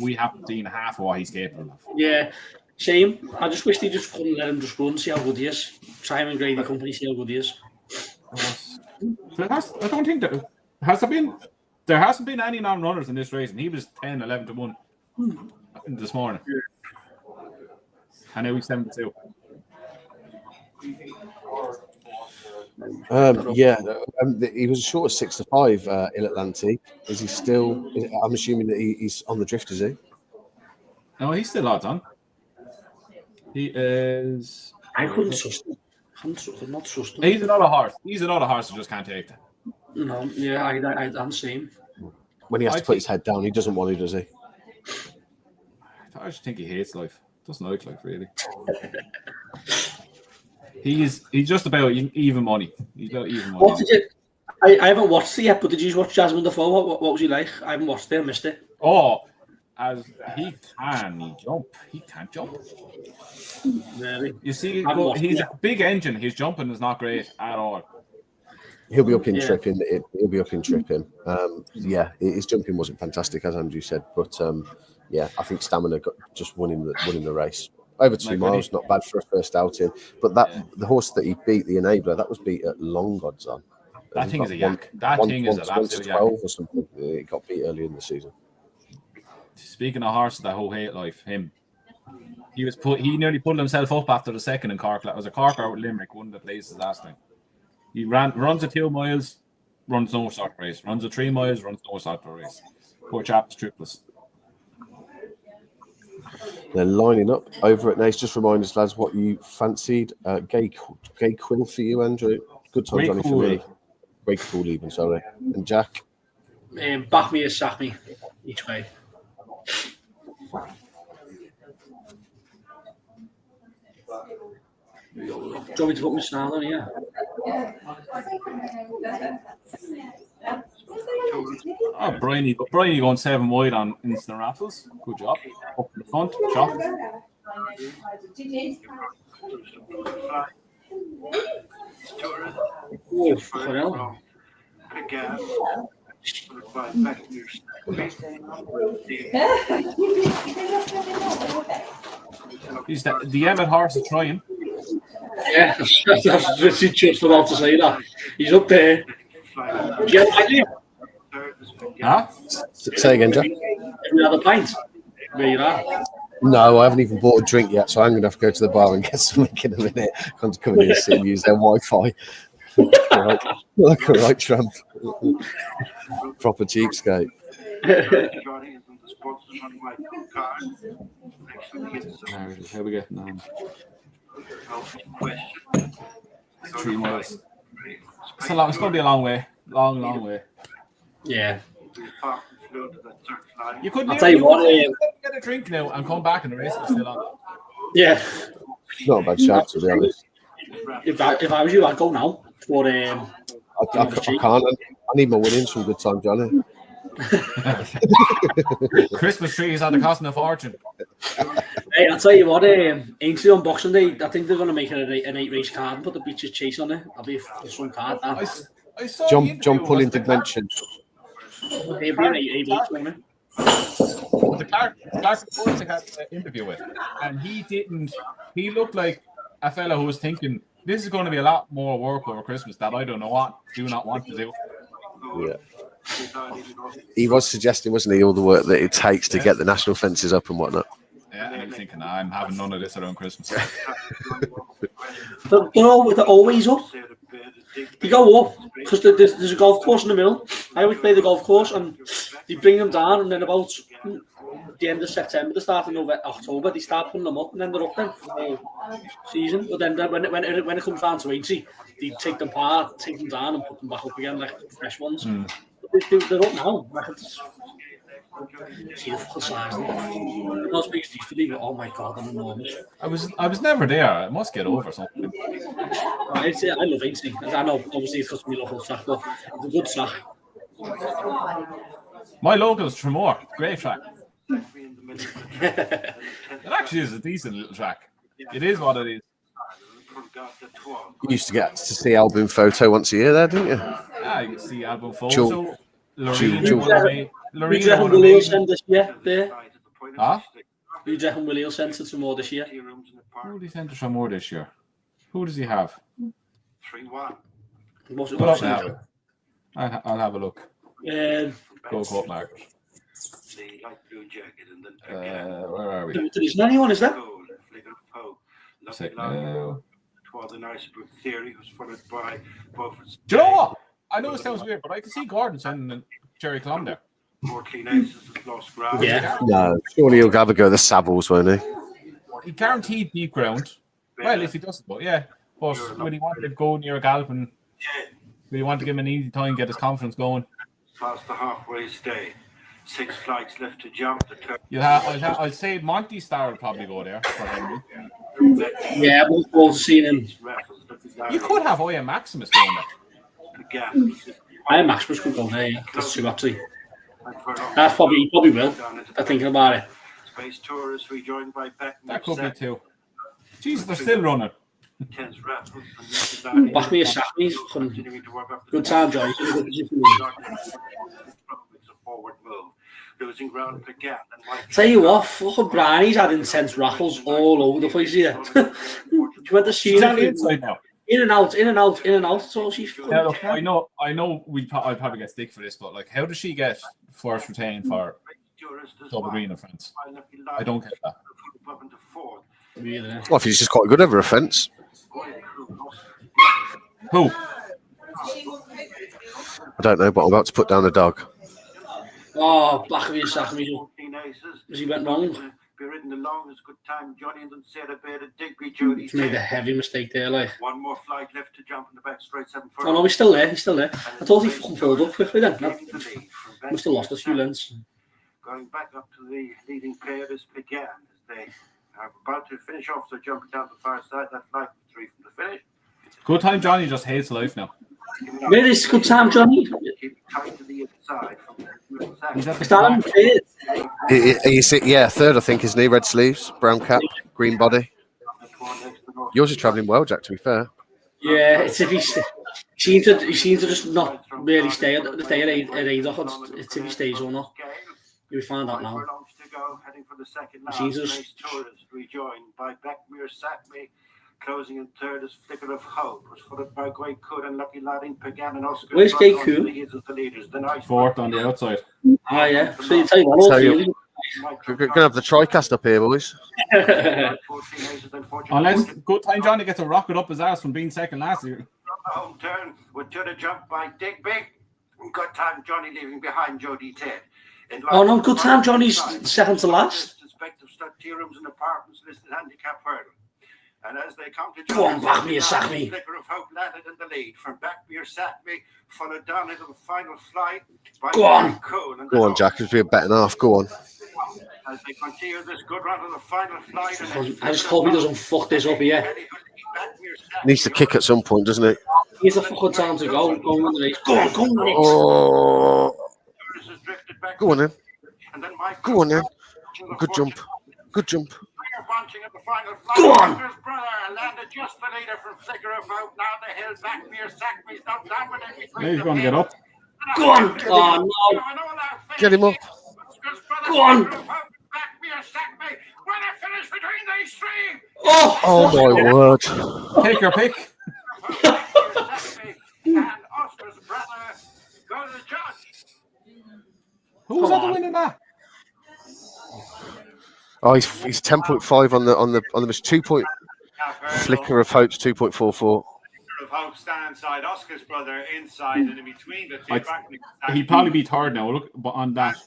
we haven't seen half of what he's capable of. Yeah, same. I just wish they just couldn't let him just run, see how good he is. Simon Grady Company, see how good he is. I don't think that has there been. There hasn't been any non-runners in this race, and he was 10, 11 to 1 this morning. I know he's 7-2. He was short of 6 to 5 in Atlantic. Is he still? I'm assuming that he's on the drift, is he? No, he's still odds on. He is. I couldn't trust him. Could not trust him. He's another horse. He's another horse who just can't take that. No, yeah, I'm the same. When he has to put his head down, he doesn't want to, does he? I just think he hates life. Doesn't like life, really. He's just about even money. He's about even money. What did you? I haven't watched it yet, but did you watch Jasmine Defoe? What was he like? I haven't watched it. I missed it. Oh, as he jump. He can't jump. Really? You see, he's a big engine. His jumping is not great at all. He'll be up in tripping. He'll be up in tripping. His jumping wasn't fantastic, as Andrew said, but I think stamina got just winning the race. Over 2 miles, not bad for a first outing. But the horse that he beat, the Enabler, that was beat at long odds on. That thing is a yak. That thing is an absolute yak. 12 or something. It got beat early in the season. Speaking of horses that whole hate life, him. He nearly pulled himself up after the second in Cork. That was a Cork out with Limerick, one of the places last time. He runs a 2 miles, runs no sort of race. Runs a 3 miles, runs no sort of race. Poor chap's triplets. They're lining up over at Nace. Just remind us, lads, what you fancied. Gay Quill for you, Andrew. Good time, Johnny, for me. Great Cool even, sorry. And Jack? Back me or sack me, each way. Do you want me to put my snarl on here? Oh, Bryony going 7 wide on instant raffles. Good job. Up in the front. Shot. Oh, fucking hell. Is that the Emmett horse is trying? Yeah, that's literally just about to say that. He's up there. Yeah, Huh? Say again, Jack. Every other pint. Where you are? No, I haven't even bought a drink yet, so I'm going to have to go to the bar and get something in a minute. I'm just coming in and sit and use their Wi-Fi. Like a right tramp. Proper cheapskate. Here we go. 3 miles. It's going to be a long way. Long way. Yeah. You couldn't I'll tell you what, get a drink now and come back and the race is still on. Yeah. It's not a bad shout, to be honest. If I was you, I'd go now. But I can't. I need my winnings from Good Time Johnny. Christmas trees are the costing a fortune. Hey, I'll tell you what, Ainsley on Boxing Day, I think they're going to make it an 8-race card and put the Becher Chase on it. That'll be a fun card. I saw John Pullen did mention. It'll be an 8-race, won't it? The Clark reporter had an interview with, and he looked like a fellow who was thinking, this is going to be a lot more work over Christmas that I do not want to do. Yeah. He was suggesting, wasn't he, all the work that it takes to get the national fences up and whatnot. Yeah, and I'm thinking, I'm having none of this around Christmas. They're always up. They go up because there's a golf course in the middle. I always play the golf course and they bring them down, and then about the end of September, the start of October, they start putting them up, and then they're up then for the whole season. But then when it comes down to 80, they take them apart, take them down, and put them back up again like fresh ones. They're up now. See the full size. Those big used to be, oh my god, I'm enormous. I was never there. I must get over something. I love 80. I know, obviously, it's because we local track, but it's a good track. My local's Tremor, great track. It actually is a decent little track. It is what it is. You used to get to see album photo once a year there, didn't you? Yeah, you can see album Jewel. photo. Loreen Jewel. Who do you reckon Willie will send this year? There. Huh? Who do you reckon Willie will send to some more this year? Who will he send to some more this year? Who does he have? 3-1. Put up now. I'll have a look. Go quote mark. Where are we? There's anyone, is that? Do you know what? I know it sounds weird, but I can see Gordon sending Jerry Clum there. Yeah. No, surely he'll have a go at the Savills, won't he? He guaranteed deep ground. Well, if he doesn't, but yeah. But when he wanted to go near a gallop and we want to give him an easy time, get his confidence going. Past the halfway stay. 6 flights left to jump. I'll say Monty Star will probably go there for Henry. Yeah, I look forward to seeing him. You could have Oya Maximus going there. I am Maximus could go there, yeah. That's true, actually. He probably will. I'm thinking about it. Space tourists rejoined by Beck. That could be too. Jesus, they're still running. Back me a sack, he's good time, Johnny. Losing ground again. Tell you what, fucking Brian's had intense raffles all over the place here. You went to see She's on the inside now. In and out, in and out, in and out. So she's Yeah, look, I know. I'll probably get stick for this, but like, how does she get first retain for double green in France? I don't get that. Well, if he's just quite good over a fence. Who? I don't know, but I'm about to put down a dog. Oh, back of his sack, me. As he went wrong. He made a heavy mistake there, like. One more flight left to jump in the back straight 7 Oh no, he's still there. He's still there. I thought he fucking pulled up quickly then. Must have lost a few lengths. Going back up to the leading pair, this began as they are about to finish off. So jumping down the far side, that flight was 3 from the finish. Good time, Johnny just hates life now. Where is good time, Johnny? Keep tight to the inside. Is that unfair? Yeah, third, I think, isn't he? Red sleeves, brown cap, green body. Yours is travelling well, Jack, to be fair. Yeah, it's if he seems to just not really stay at the day at it's if he stays or not. You'll find out now. Jesus. Rejoined by Beckmere Satme. Closing in third is Flicker of Hope. Was followed by Great Cool and Lucky Ladding, Pagan and Oscar. Where's Great Cool? Fourth on the outside. Oh yeah. So you tell you what, we're going to have the TriCast up here, boys. Unless good time Johnny gets a rocket up his ass from being second last year. Home turn with to the jump by Digby. Good time Johnny leaving behind Jody Ted. Oh no, good time Johnny's second to last. Inspective stud tea rooms and apartments listed handicap hurdle. And as they come to go on, back me a sack me. Flicker of Hope landed in the lead. From Beckmere Satme, followed down into the final flight by go on. Go on, Jack. It's be a bet and a half. Go on. As they continue this good run to the final flight. I just hope he doesn't fuck this up here. Needs to kick at some point, doesn't it? He's a fucking time to go. Go on the race. Go on, go on the race. Oh. Go on then. Go on then. Good jump. Good jump. Go on! Landed just the leader from Flicker of Hope. Now the hill back near Sackby's not dominating. He's going to get up. Go on! Oh no! Get him up. Go on! Back near Sackby. When I finish between these three. Oh my word! Take your pick. And Oscar's brother go to the judge. Who's at the winning that? Oh, he's 10.5 on the 2 point. Flicker of Hope's 2.44. Flicker of Hope stand inside. Oscar's brother inside, and in between the two. He'd probably be third now. Look, but on that,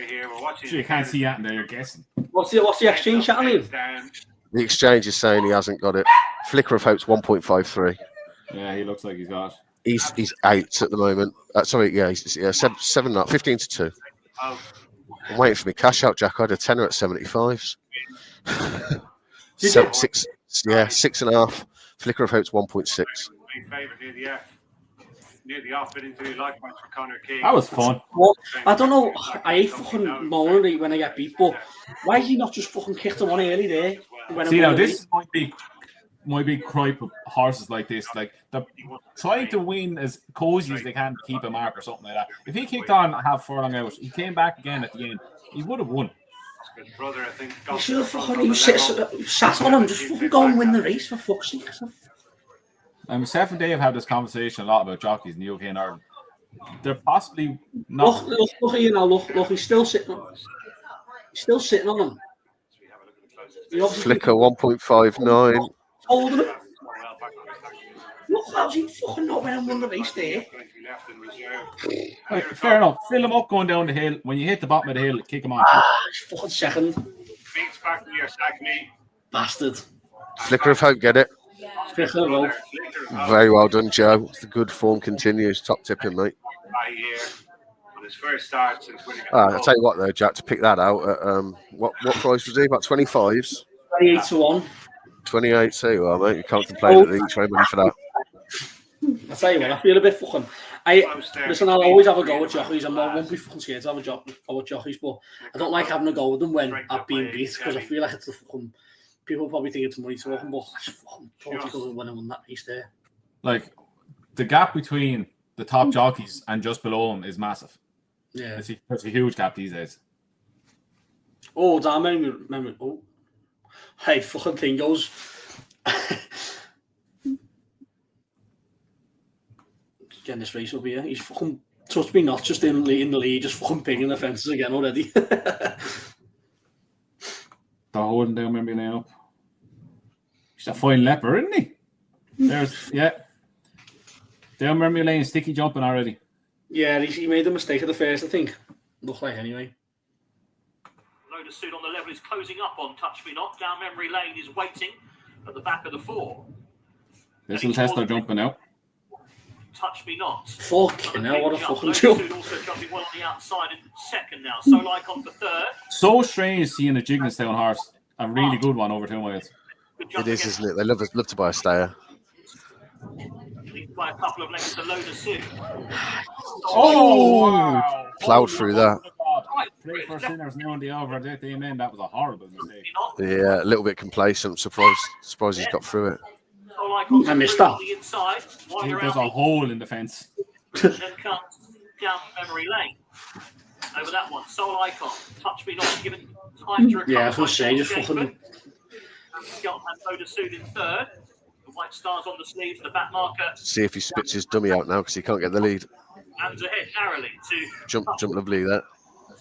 here, we're watching. you can't see that in there. You're guessing. What's the exchange chatting? The exchange is saying he hasn't got it. Flicker of Hope's 1.53. Yeah, he looks like he's got. He's 8 at the moment. He's 7 15 to 2. I'm waiting for me cash out, Jack. I had a tenner at 75s. 6, yeah, 6.5. Flicker of Hope's 1.6. That was fun. Well, I don't know. I hate fucking moaning when I get beat, but why did he not just fucking kick the one early there? See now, this might be my big gripe with horses like this. Like, they're trying to win as cozy as they can to keep a mark or something like that. If he kicked on half furlong out, he came back again at the end, he would have won. You should have fucking sat on him, just fucking go and win the race for fuck's sake. Myself and Dave have this conversation a lot about jockeys in the UK and Ireland. They're possibly not. Look, you know, look, he's still sitting on him. He's still sitting on him. Flicker 1.59. Holding him. Look, how's he fucking not winning won the race there? Right, fair enough. Fill him up going down the hill. When you hit the bottom of the hill, kick him on. He's fucking second. Bastard. Flicker of hope, get it. Flicker of hope. Very well done, Joe. The good form continues. Top tipping, mate. I'll tell you what, though, Jack, to pick that out at what price was he? About 25s? 28 to 1. 28 too. Well, mate, you can't complain at the each way money for that. I tell you what, I feel a bit fucking. Listen, I'll always have a go with jockeys. I won't be fucking scared to have a go with jockeys, but I don't like having a go with them when I've been beat because I feel like it's the fucking. People probably think it's money talking, but I just fucking totally couldn't win on that race there. Like, the gap between the top jockeys and just below him is massive. Yeah, it's a huge gap these days. Oh, damn! Remember. Oh, hey, fucking thing goes. Getting this race over here. He's fucking trust me, not just in the lead, just fucking pinging the fences again already. They're holding down memory lane up. He's a fine leper, isn't he? There's down memory lane, sticky jumping already. Yeah, he made a mistake at the first, I think. Looked like anyway. Load of suit on the level is closing up on Touch Me Not. Down memory lane is waiting at the back of the 4. This will test their jumping out. Touch Me Not. Fucking hell, what a fucking jump. Also jumping well on the outside in second now. So like on for third. So strange seeing a Jignestown horse, a really good one over 2 miles. It is, isn't it? They love to buy a stayer. By a couple of lengths to Load of suit. Oh! Wow. Plowed through that. Pray for sinners now on the over. Amen. That was a horrible mistake. Yeah, a little bit complacent. Surprised he's got through it. I missed that. I think there's a hole in the fence. Then comes down memory lane. Over that one. Soul Icon. Touch Me Not. Given time to recover. Yeah, I was going to say, just fucking. Skelton and Load of suit in third. The white stars on the sleeves, the back marker. See if he spits his dummy out now because he can't get the lead. Hands ahead narrowly to Jump lovely there.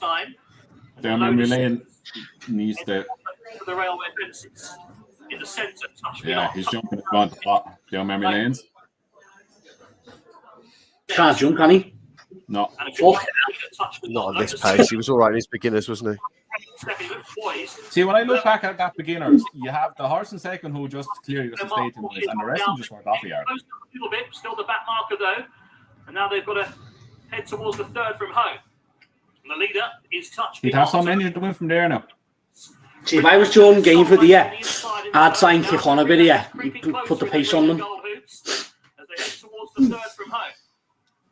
time. Down memory lane needs to. For the railway fences in the centre. Touch Me Yeah, Not. he's jumping in front down memory lanes. Can't jump, can he? No. Not at this pace. He was all right in his beginners, wasn't he? See, when I look back at that beginners, you have the horse in second who just clearly doesn't stay 2 minutes, and the rest of them just work off the yard. A little bit, still the back marker though, and now they've got to head towards the third from home. And the leader is Touch Me He'd have Not. some engine to win from there now. See, if I was Jordan Game for the year, I'd try and kick on a bit here. Put the pace on them. As they head towards the third from home.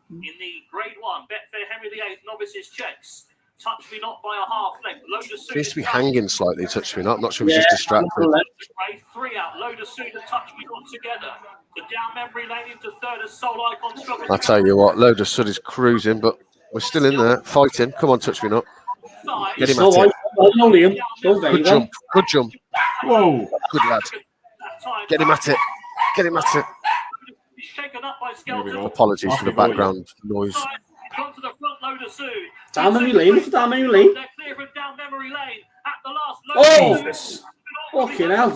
In the Grade 1, Betfair Henry VIII Novices Chase. Touch Me Not by a half length. Load of suit. Seems to be hanging slightly. Touch me not. I'm not sure if he's just distracted. 3 out. Load of suit and Touch Me Not together. The down memory lane into third as Soul Icon struggles. I'll tell you what, Load of Sud is cruising, but we're still in there, fighting. Come on, Touch Me Not. Get him at it. Good jump. Good jump. Whoa. Good lad. Get him at it. Get him at it. Shaken up by There we go. Apologies for the background noise. Onto the front, Load of suit. Down memory lane, look at down memory lane. They're clear from down memory lane at the last. Oh! Fucking hell.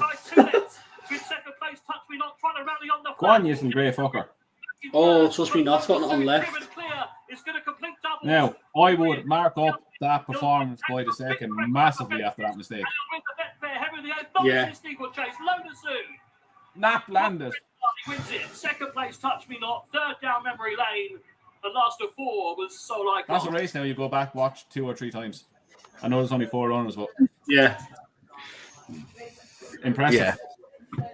With second place, Touch Me Not trying to rally on the Go on, you some grey fucker. Oh, trust me not, got nothing left. Now, I would mark up that performance by the second massively after that mistake. Yeah. Nap landed. He wins it. Second place, Touch Me Not. Third down memory lane. The last of 4 was Soul Icon. That's a race now. You go back, watch 2 or 3 times. I know there's only 4 runners, but Yeah. impressive. Yeah,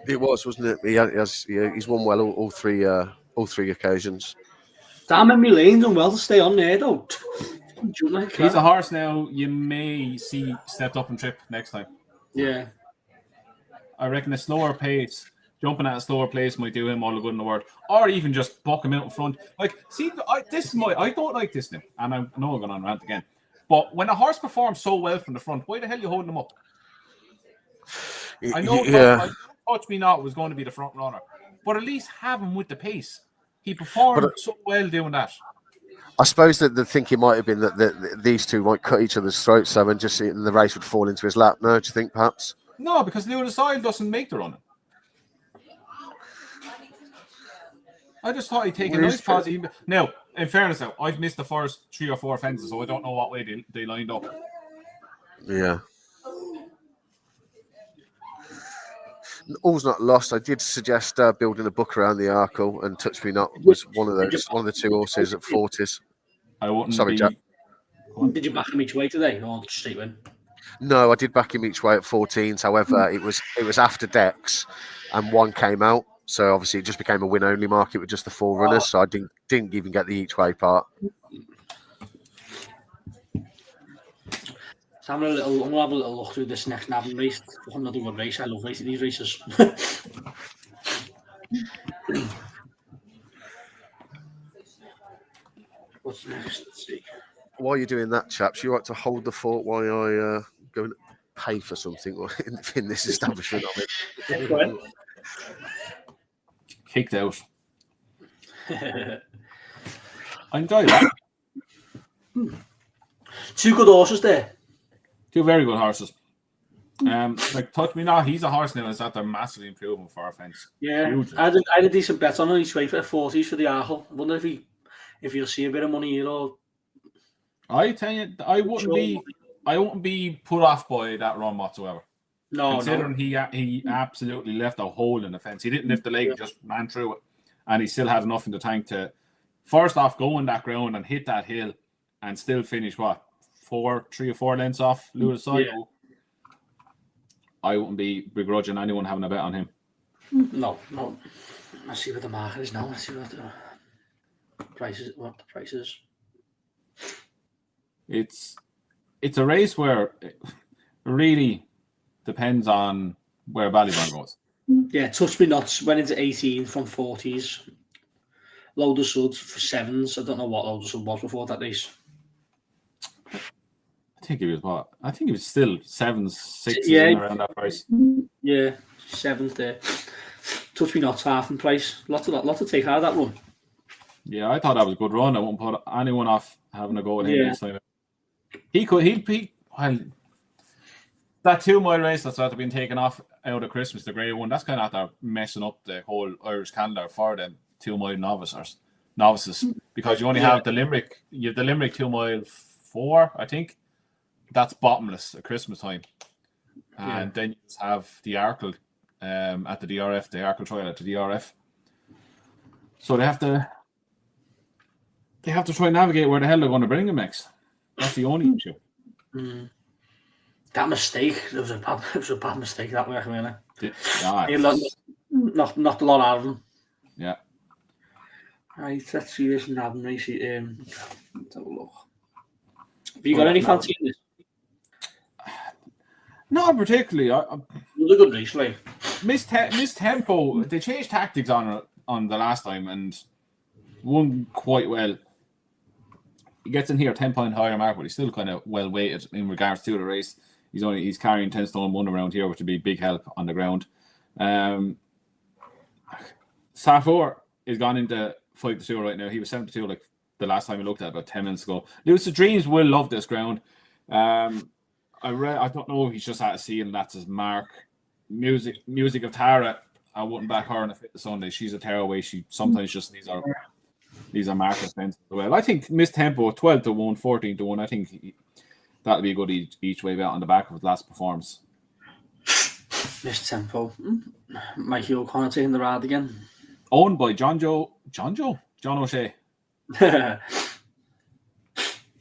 it was, wasn't it? He's won well all three occasions. Down memory lane done well to stay on there though. He's a horse now you may see stepped up and trip next time. Yeah. I reckon a slower pace jumping at a slower place might do him all the good in the world, or even just buck him out in front. Like, see, I don't like this now, and I know I'm going on rant again. But when a horse performs so well from the front, why the hell are you holding him up? I know Touch Me Not was going to be the front runner, but at least have him with the pace. He performed so well doing that. I suppose that the thinking might have been that these two might cut each other's throats, and just the race would fall into his lap. No, do you think perhaps? No, because Lewis Isle doesn't make the running. I just thought he'd take a nice positive. Now, in fairness, I've missed the first 3 or 4 fences, so I don't know what way they lined up. Yeah. All's not lost. I did suggest building a book around the Arkle, and Touch Me Not was one of the 2 horses at 40s. I wouldn't. Sorry, Jack. Did you back him each way today, or straight win? No, I did back him each way at 14s. However, it was after decks, and one came out, so obviously it just became a win-only market with just the 4 runners. So I didn't even get the each way part. So I'm gonna have a little look through this next Navan race. I'm not doing a race. I love racing these races. What's next? Let's see. While you're doing that, chaps, you like to hold the fort while I go and pay for something in this establishment of it. Go ahead. Kicked out. I enjoy that. 2 good horses there. 2 very good horses. Like Touch Me Not, he's a horse now that they're massively improving for our fence. Yeah, Hugely. I had a decent bet on each way for the 40s for the Arkle. I wonder if you'll see a bit of money here or. I tell you, I wouldn't be put off by that run whatsoever. No, considering he absolutely left a hole in the fence. He didn't lift the leg, he just ran through it, and he still had enough in the tank to first off go in that ground and hit that hill, and still finish 3 or 4 lengths off Lewis Isle. Yeah. I wouldn't be begrudging anyone having a bet on him. No. Let's see what the market is now. Let's see what the price is. It's a race where it really depends on where Ballyburn goes. Yeah, Touch Me Not went into 18 from 40s. Load of Sud for 7s. I don't know what Load of Sud was before that race. I think he was still 7s, 6s around that price. Yeah, 7s there. Touch Me Not's half in price. Lot to take out of that run. Yeah, I thought that was a good run. I won't put anyone off having a go at him this time. Well, that 2 mile race that's after being taken off out of Christmas, the grey one, that's kind of after messing up the whole Irish calendar for them 2 mile novices, because you only have the Limerick. You have the Limerick 2 mile 4, I think. That's bottomless at Christmas time, and then you just have the Arkle at the DRF, the Arkle trial at the DRF. So they have to try and navigate where the hell they're going to bring them next. That's the only issue. That mistake, it was a bad mistake that way, really. Not a lot out of them. Yeah. Right, let's see this Navan race. Let's have a look. Have you got any fancy in this? Not particularly. It was a good race, like. Miss Tempo, they changed tactics on the last time and won quite well. He gets in here 10 point higher mark, but he's still kind of well weighted in regards to the race. He's carrying 10 stone 1 around here, which would be big help on the ground. Safor is gone into 5-2 right now. He was 7-2 like the last time we looked at about 10 minutes ago. Lucid Dreams will love this ground. I don't know if he's just out of sea and that's his mark. Music of Tara, I wouldn't back her on a fit Sunday. She's a tearaway. She sometimes just needs our market fence as well. I think Miss Tempo 12-1, 14-1. I think that'll be a good each way bet on the back of his last performance. Miss Tempo, Mikey O'Connor taking the ride again. Owned by John O'Shea. Yeah.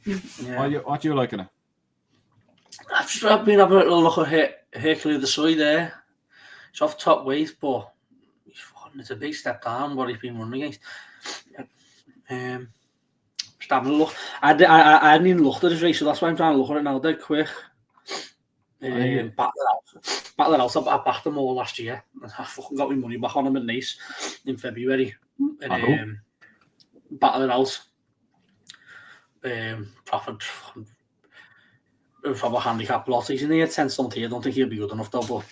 What do you like in it? I've been having a little look at Hercule the Soy there. It's off top weight, but it's a big step down what he's been running against. Just having a look. I hadn't even looked at his race, so that's why I'm trying to look at it now. Dead quick. Battle it out. I backed them all last year. I fucking got my money back on them at Nice in February. And battle it out. Proper handicap lot. He's in the 10 something. I don't think he'll be good enough though, but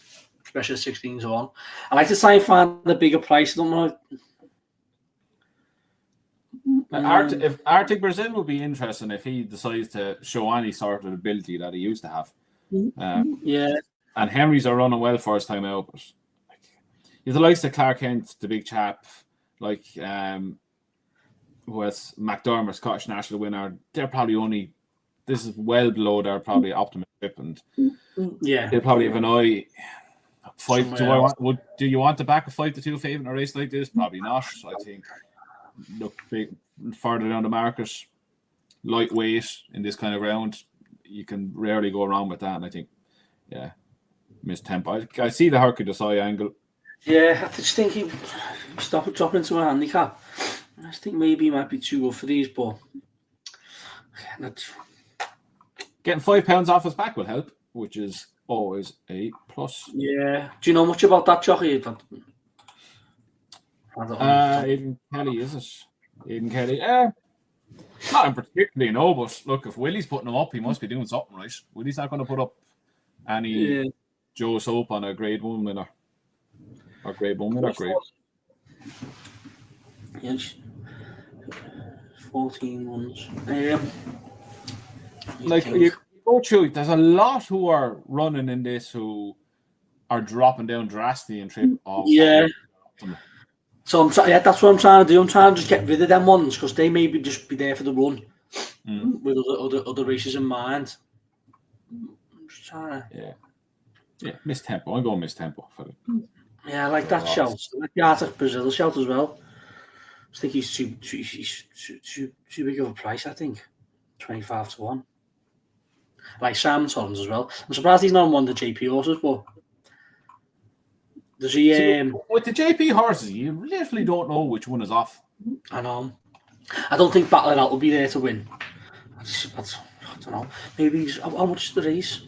especially 16 to 1. I like to try and find a bigger price. I don't know. If Arctic Brazil would be interesting if he decides to show any sort of ability that he used to have. Yeah. And Henry's are running well first time out, but he's the likes of Clark Kent, the big chap, like with McDermott, Scottish national winner. They're probably this is well below their probably optimum trip, and they'll probably have an eye. Fight. Do you want to back a 5-2 favourite in a race like this? Probably not. I think look big further down the market, lightweight in this kind of round, you can rarely go wrong with that. And I think, missed tempo. I see the Hercules eye angle. Yeah, I just think he drop into a handicap. I just think maybe he might be too good for these, but getting £5 off his back will help, which is always a plus. Yeah. Do you know much about that jockey? Aidan Kelly, is it? Aidan Kelly. Not in particularly, no, but look, if Willie's putting him up, he must be doing something right. Willie's not going to put up any Joe Soap on a grade 1 winner. Or grade 1 winner, grade. Yes. 14 ones. Like, you go through, there's a lot who are running in this who are dropping down drastically and trip off. Yeah. So that's what I'm trying to do. I'm trying to just get rid of them ones because they may just be there for the run with other races in mind. I'm just trying to... Yeah, miss tempo. I'm going miss tempo for it. Yeah, I like that shout. I like the Arctic Brazil shout as well. I think he's too big of a price. I think 25 to 1. I like Sam Torrens as well. I'm surprised he's not on one of the JP horses, but. Does he? With the JP horses, you literally don't know which one is off. I know. I don't think Battle It Out will be there to win. I don't know. Maybe how much is the race?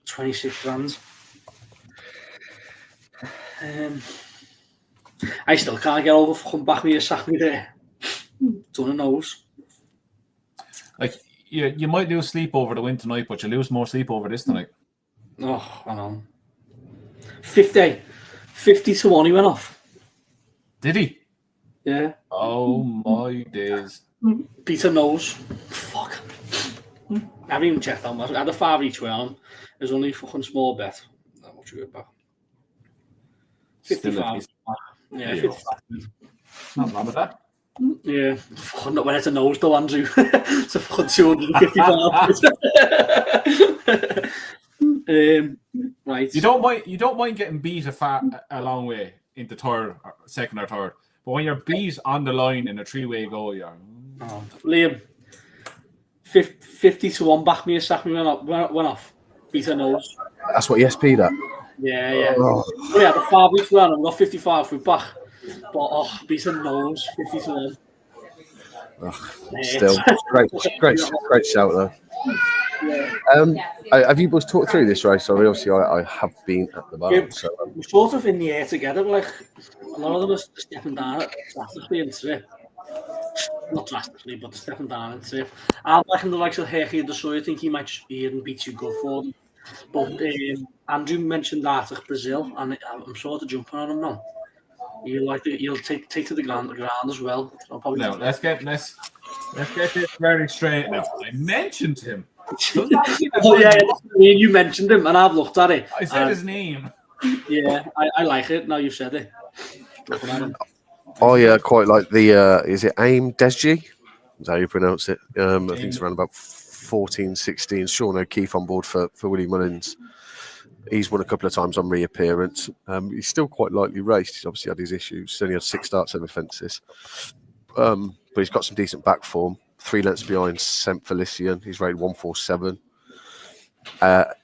26 grand. I still can't get over fucking back me a sack me there. Don't know. Like you might lose sleep over the win tonight, but you lose more sleep over this tonight. Oh, I know. 50 to 1 he went off. Did he? Yeah. Oh my days. Peter knows. Fuck. I haven't even checked on that. I had a 5 each way on him. It was only a fucking small bet. How much you get back? 55. Yeah, 55. Not bad with that. Yeah. Fucking not when it's a nose though, Andrew. It's a fucking 255. Right. You don't mind getting beat a long way into second or third, but when you're beat on the line in a 3-way goal, you're. Oh. Liam, 50 to 1 back me a sack me went off. Beat a nose. That's what ESP'd at. Yeah. Oh. Yeah, the 5 weeks run, I've got 55 for back. But beat a nose, 50 to 1. Still, great shout though. Yeah. Have you boys talked through this race? Sorry, obviously I have been at the bar. We're sort of in the air together. Like a lot of them are stepping down drastically into it. Not drastically, but stepping down into it. I'm liking the likes of Herky and I think he might even be too good for them. But Andrew mentioned Arctic Brazil, and I'm sort of jumping on him now. You'll take to the ground as well. No, let's get this very straight now. I mentioned him. You mentioned him, and I've looked at it. I said his name. Yeah, I like it. Now you've said it. I quite like the. Is it Aim Desji? Is that how you pronounce it? I think it's around about 14, 16. Sean O'Keefe on board for Willie Mullins. He's won a couple of times on reappearance. He's still quite lightly raced. He's obviously had his issues. He's only had 6 starts over fences. But he's got some decent back form. 3 lengths behind St. Felician. He's rated 147.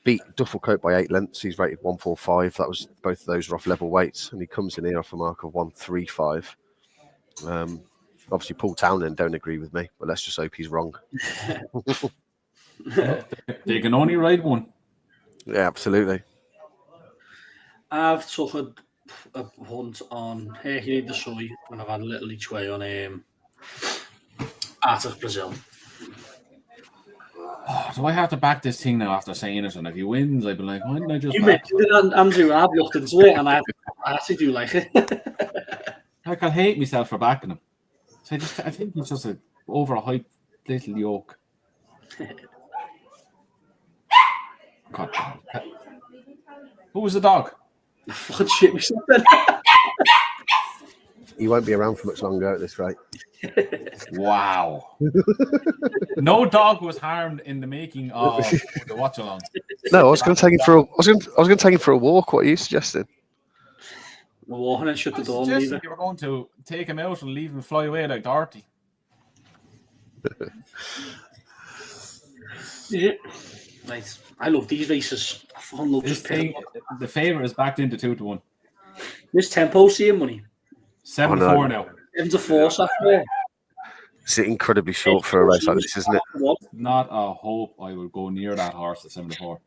Beat Dufflecoat by 8 lengths. He's rated 145. Both of those are off level weights. And he comes in here off a mark of 135. Obviously, Paul Townend don't agree with me, but let's just hope he's wrong. They can only ride one. Yeah, absolutely. I've suffered a hunt on Hercules de Soy, and I've had a little each way on Art of Brazil. Oh, do I have to back this thing now after saying it? And if he wins, I'd be like, why didn't I just You back? mentioned it, Andrew, and I've looked into it, and I actually do like it. Like, I hate myself for backing him. So I think he's just a overhyped little yoke. God. Who was the dog? Fucking shit myself then. He won't be around for much longer at this rate. Wow. No dog was harmed in the making of the watch along. No, I was going to take him for a. I was going to take him for a walk. What are you suggesting? We're walking and shut the door and leave it. You were going to take him out and leave him fly away like Dorothy. Yeah. Right. I love these races. I fucking love This just thing, the favourite is backed into 2-1. This tempo seeing money. 7-4 now. 7-4 Saturday. It's incredibly short for a race like this, isn't it? Not a hope I will go near that horse at 7-4.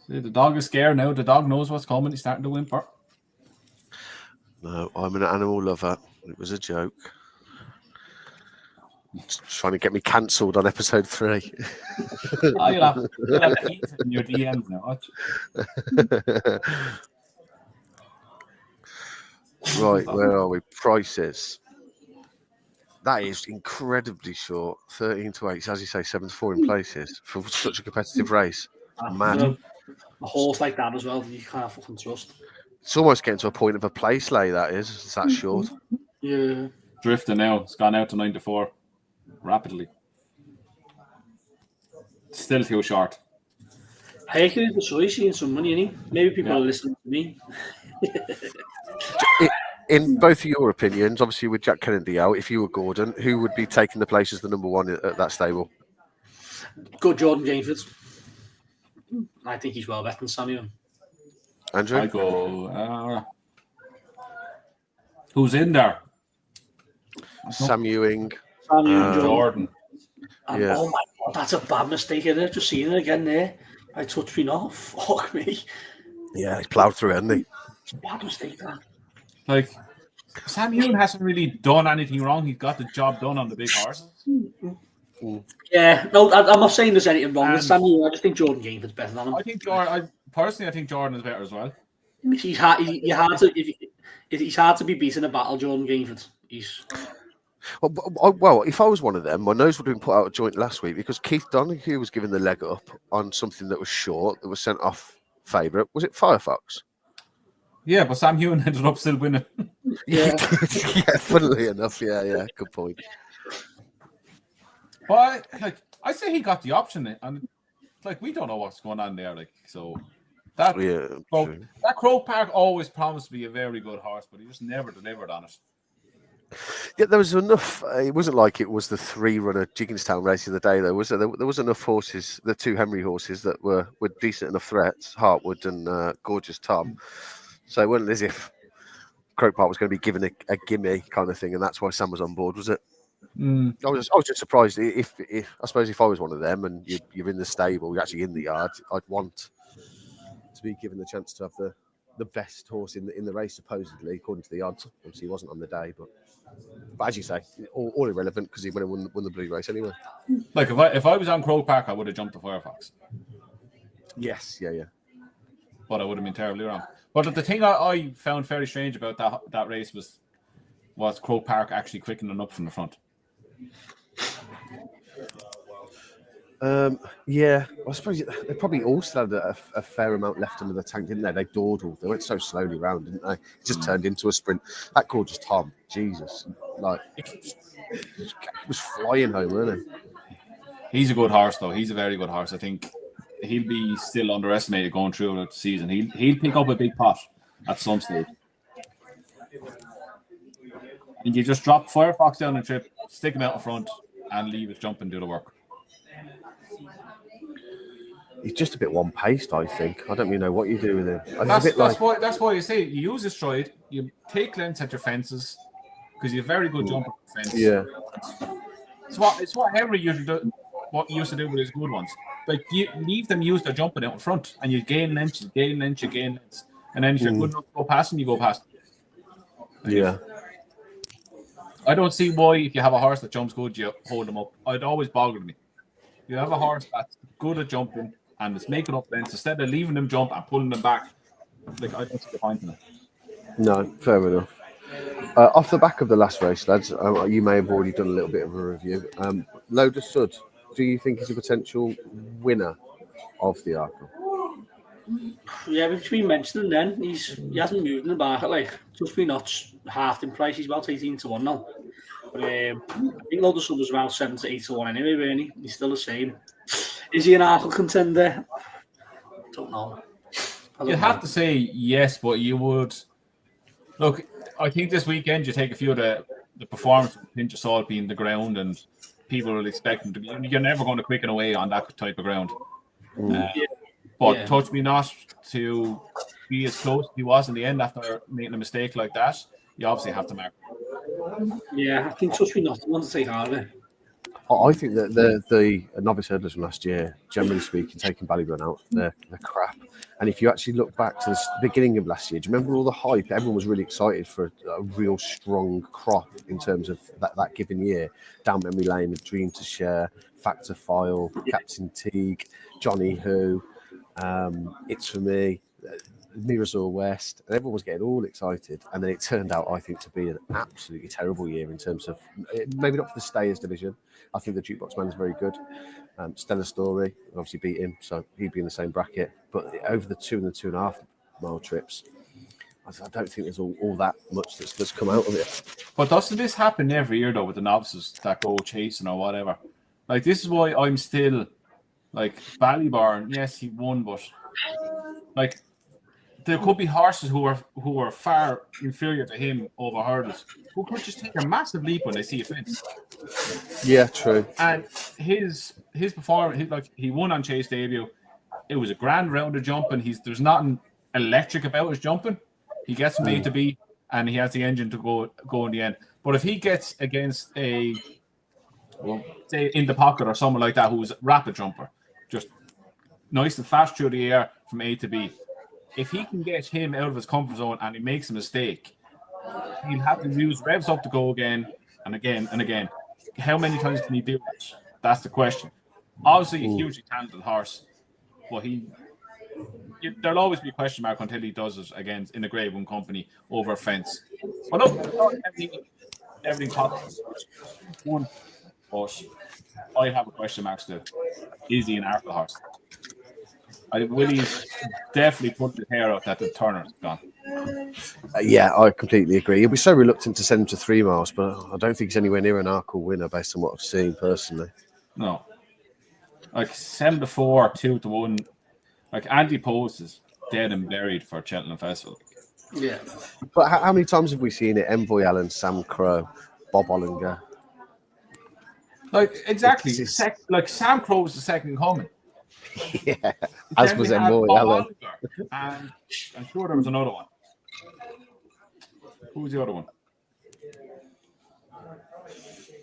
See, the dog is scared now. The dog knows what's coming. He's starting to whimper. No, I'm an animal lover. It was a joke. Just trying to get me cancelled on episode 3. Oh, you'll have to eat in your DMs now. Watch. Right, where are we? Prices. That is incredibly short. 13-8, as you say, 7-4 in places for such a competitive race. Mad. A horse like that as well, you can't fucking trust. It's almost getting to a point of a place lay, that is. It's that short. Yeah. Drifting now. It's gone out to 9-4 rapidly. Still too short. Hercules de Soy seeing some money, innit? Maybe people are listening to me. In both of your opinions, obviously with Jack Kennedy out, if you were Gordon, who would be taking the place as the number one at that stable? Good Jordan Gainford. I think he's well better than Samuel. Andrew? I go. Who's in there? Sam Ewing. Jordan. And, Yeah. oh my God, that's a bad mistake, isn't it? Just seeing it again there. I touched me off. Fuck me. Yeah, he's ploughed through, hasn't he? It's a bad mistake, that. Like, Sam Ewan hasn't really done anything wrong. He's got the job done on the big horses. Yeah, no, I'm not saying there's anything wrong with And- Samuel. I just think Jordan Gainford's better than him. I think Jordan. I think Jordan is better as well. He's hard to be beaten in a battle, Jordan Gainford. He's Well, if I was one of them, my nose would have been put out of joint last week because Keith Donoghue was given the leg up on something that was short, that was sent off favourite. Was it Firefox? Yeah, but Sam Ewan ended up still winning. yeah. Yeah, funnily enough, yeah, good point. But I say he got the option, and we don't know what's going on there. So that Yeah, true. That Croke Park always promised to be a very good horse, but he just never delivered on it. Yeah, there was enough. It wasn't like it was the 3-runner Jigginstown race of the day, though, was there? There was enough horses, the 2 Henry horses that were decent enough threats, Hartwood and Gorgeous Tom. So it wasn't as if Croke Park was going to be given a gimme kind of thing, and that's why Sam was on board, was it? I was just surprised. If I suppose if I was one of them and you're in the stable, you're actually in the yard, I'd want to be given the chance to have the best horse in the race, supposedly, according to the odds. Obviously, he wasn't on the day, but as you say, all irrelevant because he would have won the blue race anyway. Like if I was on Croke Park, I would have jumped the Firefox. Yes, yeah. But I would have been terribly wrong. But the thing I found very strange about that race was Croke Park actually quickening up from the front. Yeah, I suppose they probably also had a fair amount left under the tank, didn't they? They dawdled. They went so slowly round, didn't they? It just turned into a sprint. That Gorgeous Tom, Jesus, it was flying home, wasn't he? He's a good horse, though. He's a very good horse. I think he'll be still underestimated going through the season. He'll pick up a big pot at some stage. And you just drop Firefox down the trip, stick him out in front, and leave it jump and do the work. He's just a bit one-paced, I think. I don't really know what you do with him. That's why you say you use a stride, you take lengths at your fences, because he's a very good jumper fence. Yeah. It's what Henry usually do. What he used to do with his good ones. Like you leave them use their jumping out in front, and you gain inches, and then if you're good enough to go past them, you go past them. Yeah. I don't see why if you have a horse that jumps good, you hold them up. It always boggled me. You have a horse that's good at jumping and it's making up lengths instead of leaving them jump and pulling them back. Like I don't see the point in it. No, fair enough. Off the back of the last race, lads, you may have already done a little bit of a review. Loda Sud, do you think he's a potential winner of the Arkle? Yeah, we've been mentioning then. He hasn't moved in the market, like, just been notched halved in price. He's about 18 to 1 now. But I think Loda Sud was around 7 to 8 to 1 anyway, really. He's still the same. Is he an Arkle contender? Don't know. You'd have to say yes, but you would. Look, I think this weekend you take a few of the performance with a pinch of salt being the ground, and people will expect them to be. You're never going to quicken away on that type of ground. But touch me not to be as close as he was in the end after making a mistake like that. You obviously have to mark. Yeah, I think touch me not. I want to take harder. I think that the novice hurdlers from last year, generally speaking, taking Ballyrun out, they're crap. And if you actually look back to the beginning of last year, do you remember all the hype? Everyone was really excited for a real strong crop in terms of that given year. Down memory lane, Dream to Share, Factor File, Captain Teague, Johnny Who, It's For Me, Mirazor West, and everyone was getting all excited. And then it turned out, I think, to be an absolutely terrible year in terms of maybe not for the Stayers division. I think the Jukebox Man's very good. Stellar Story obviously beat him, so he'd be in the same bracket. But over the 2 and the 2.5 mile trips, I don't think there's all that much that's come out of it. But doesn't this happen every year though with the novices that go chasing or whatever? Like this is why I'm still like Ballyburn. Yes, he won, but like there could be horses who are far inferior to him over hurdles who could just take a massive leap when they see a fence. Yeah, true. And his performance, he won on Chase debut. It was a grand round of jumping. There's nothing electric about his jumping. He gets from A to B, and he has the engine to go in the end. But if he gets against say in the pocket or someone like that who's a rapid jumper, just nice and fast through the air from A to B, if he can get him out of his comfort zone and he makes a mistake, he'll have to use revs up to go again and again and again. How many times can he do that? That's the question. Obviously, a hugely talented horse, but there'll always be a question mark until he does it again in a Grade 1 company over a fence. But look, everything possible. One, but I have a question mark still. Is he an Arkle horse? Willie's definitely put his hair out that the Turner's gone. Yeah, I completely agree. He'll be so reluctant to send him to 3 miles, but I don't think he's anywhere near an Arkle winner based on what I've seen personally. No. Like 7 to 4, 2 to 1. Like Andy Post is dead and buried for Cheltenham Festival. Yeah. But how many times have we seen it? Envoy Allen, Sam Crow, Bob Ollinger. Like exactly. Like Sam Crow was the second coming. Yeah, as was Envoy Allen. And I'm sure there was another one. Who was the other one?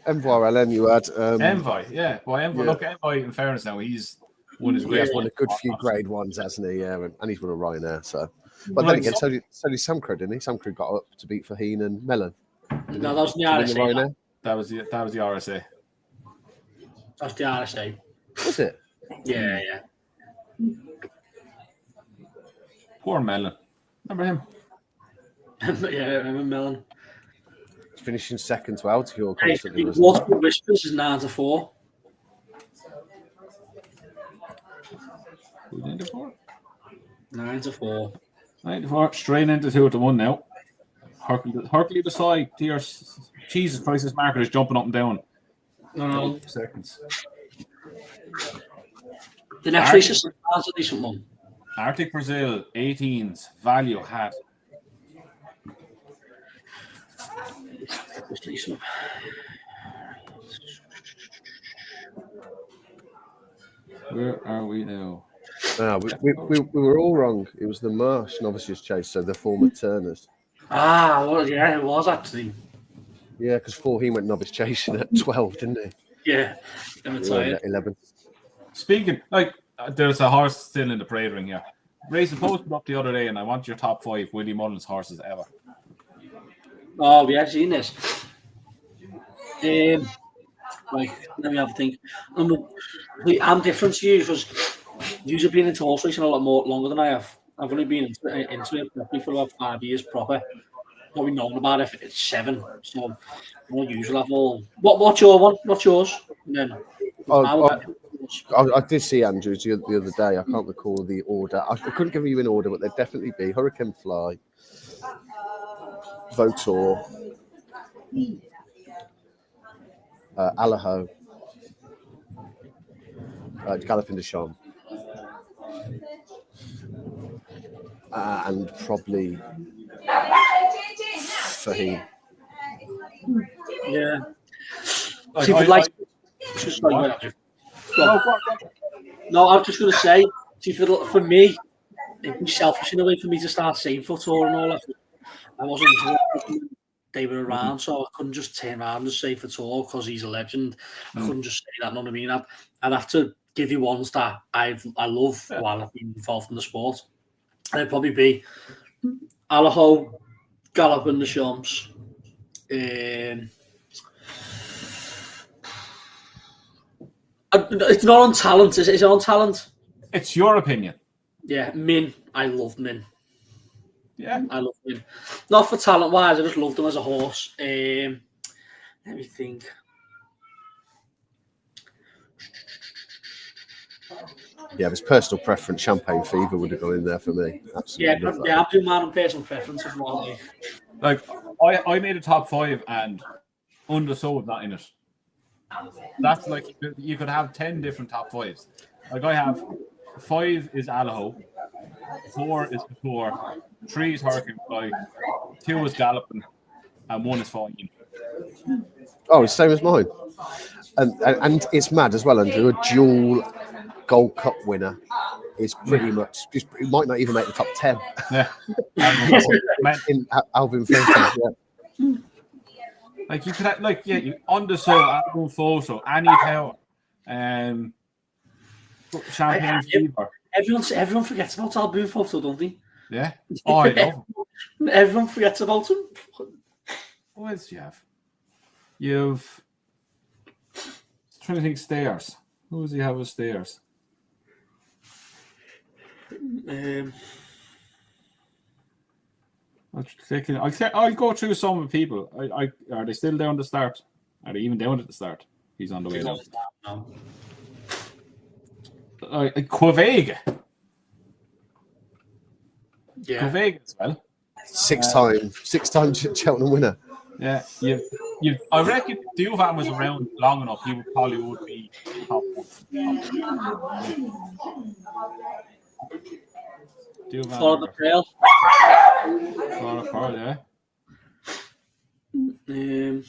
Envoy Allen, you had. Envoy, yeah. Well, Envoy, look, Envoy, in fairness now, he's won his He has won a good few Grade 1s, hasn't he? Yeah, and he's won a Ryanair, so. But then again, so did Sam Crow, didn't he? Sam Crow got up to beat Faheen and Mellon. No, that was the RSA. That was the RSA. That's the RSA. Was it? Yeah. Poor Mellon. Remember him? Yeah, I remember Mellon. He's finishing second to Altior constantly. Multiple Whispers is 9 to 4. Who's into 4? 9 to 4. 9 to 4. Straight into 2 to 1 now. Hercules the side. Dear Jesus Christ, this market is jumping up and down. No. Seconds. The next race is a decent one. Arctic Brazil, 18s, value hat. Where are we now? We were all wrong. It was the Marsh Novices Chase, so the former Turners. Well, yeah, it was actually. Yeah, because he went novice chasing at 12, didn't he? Yeah, I'm retired. At 11. Speaking, there's a horse still in the parade ring here. Raised the post up the other day, and I want your top 5 Willie Mullins horses ever. Oh, we have seen this. Let me have a think. I'm different to you because you've been into horse racing a lot more longer than I have. I've only been into it properly for about 5 years proper. Probably known about it. It's 7, so more usual level. What's your one? What's yours? And then I did see Andrews the other day. I can't recall the order. I couldn't give you an order, but there'd definitely be Hurricane Fly, Votor, Allaho, Galloping de Champs, and probably Fahim. Yeah. No, I was just going to say, for me, it'd be selfish in a way for me to start saying Votor and all that. I wasn't they were around, so I couldn't just turn around and say Votor because he's a legend. I couldn't just say that, you know what I mean? I'd have to give you ones that I love while I've been involved in the sport. And it'd probably be Allaho, Galloping de Champs. It's not on talent. Is it on talent? It's your opinion. Yeah, Min. I love Min. Yeah, I love Min. Not for talent wise. I just loved him as a horse. Let me think. Yeah, his personal preference, Champagne Fever, would have gone in there for me. Absolutely. Yeah, I'm doing my own personal preference as well. I made a top 5 and undersold not in it. That's like you could have 10 different top 5s. Like I have 5 is Allaho, 4 is Couture, 3 is Hurricane Fly, 2 is Galloping, and 1 is Falling. Oh, it's same as mine. And it's mad as well, Andrew. A dual Gold Cup winner is pretty much. It might not even make the top 10. Yeah. In Alvin Fenton, yeah. Like you could have, you undersold Album Photo, Annie Tower, Champagne Fever. Everyone forgets about Album Photo, don't they? Yeah. Oh, I love him. Everyone forgets about him. What else do you have? You've trying to think stairs. Who does he have with stairs? I'll go through some of the people. Are they still down to start? Are they even down at the start? He's on the way down. No. Quavega. Yeah. Quavega as well. Six-time Cheltenham winner. Yeah, I reckon if Duvan was around long enough, he probably would be top 1. For the Pearl. Yeah.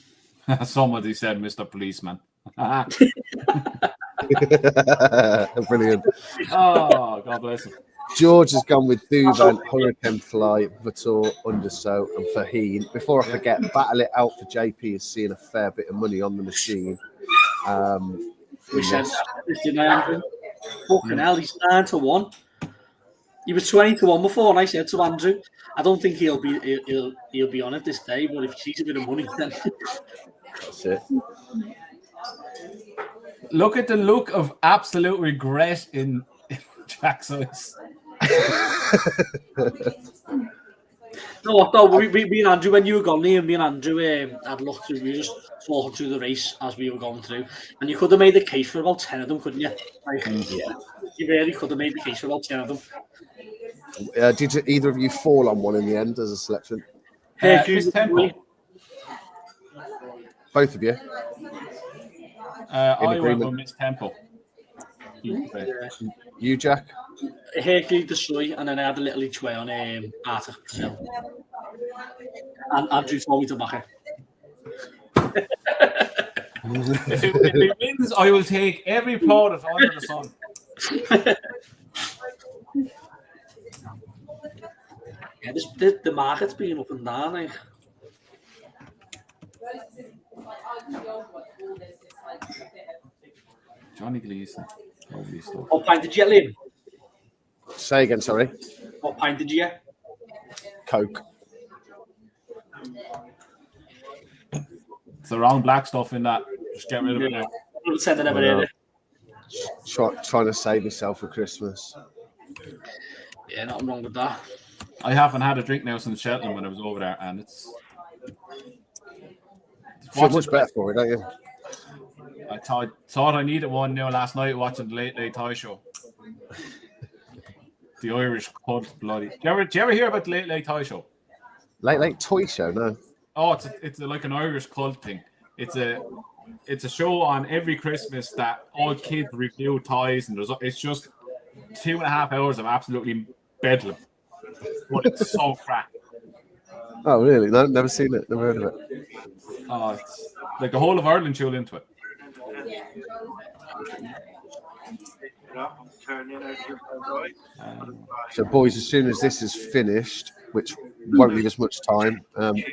Somebody said Mr. Policeman. Brilliant. Oh, God bless him. George has gone with Duvan, Hurricane Fly, Votor, Underso, and Faheen. Before I forget, Battle It Out for JP is seeing a fair bit of money on the machine. We said that, fucking hell, he's 9-1. He was 20-1 before, and I said to Andrew, I don't think he'll be on it this day, but if he sees a bit of money, then that's it. Look at the look of absolute regret in Jack's eyes. No, me and Andrew, when you were gone, Liam, me and Andrew had looked through, we were just talking through the race as we were going through, and you could have made the case for about 10 of them, couldn't you? Yeah, you really could have made the case for about 10 of them. Did either of you fall on one in the end as a selection? Tempo. Both of you? I went with Miss Tempo. You, Jack? Hercules Destroy, and then I had a little each way on Arctic Brazil. And Andrew told me to back it. If it wins, I will take every plaudit under the sun. Yeah, the market's been up and down. Johnny Gleason. Lovely stuff. What pint did you get, Liam? Say again, sorry. What pint did you get? Coke. It's the wrong black stuff in that. Just get rid of it now. Send it over there. Trying to save myself for Christmas. Yeah, nothing wrong with that. I haven't had a drink now since Cheltenham when I was over there, and it's Feel much better for it, don't you? I thought I needed one now last night watching the Late Late Toy Show. The Irish cult bloody. Do you ever hear about the Late Late Toy Show? Late Toy Show, no. Oh, it's like an Irish cult thing. It's a show on every Christmas that all kids review toys, and it's just 2.5 hours of absolutely bedlam. But it's so crap. Oh, really? No, never seen it. Never heard of it. Oh, it's like the whole of Ireland tuned into it. So, boys, as soon as this is finished, which won't leave us much time,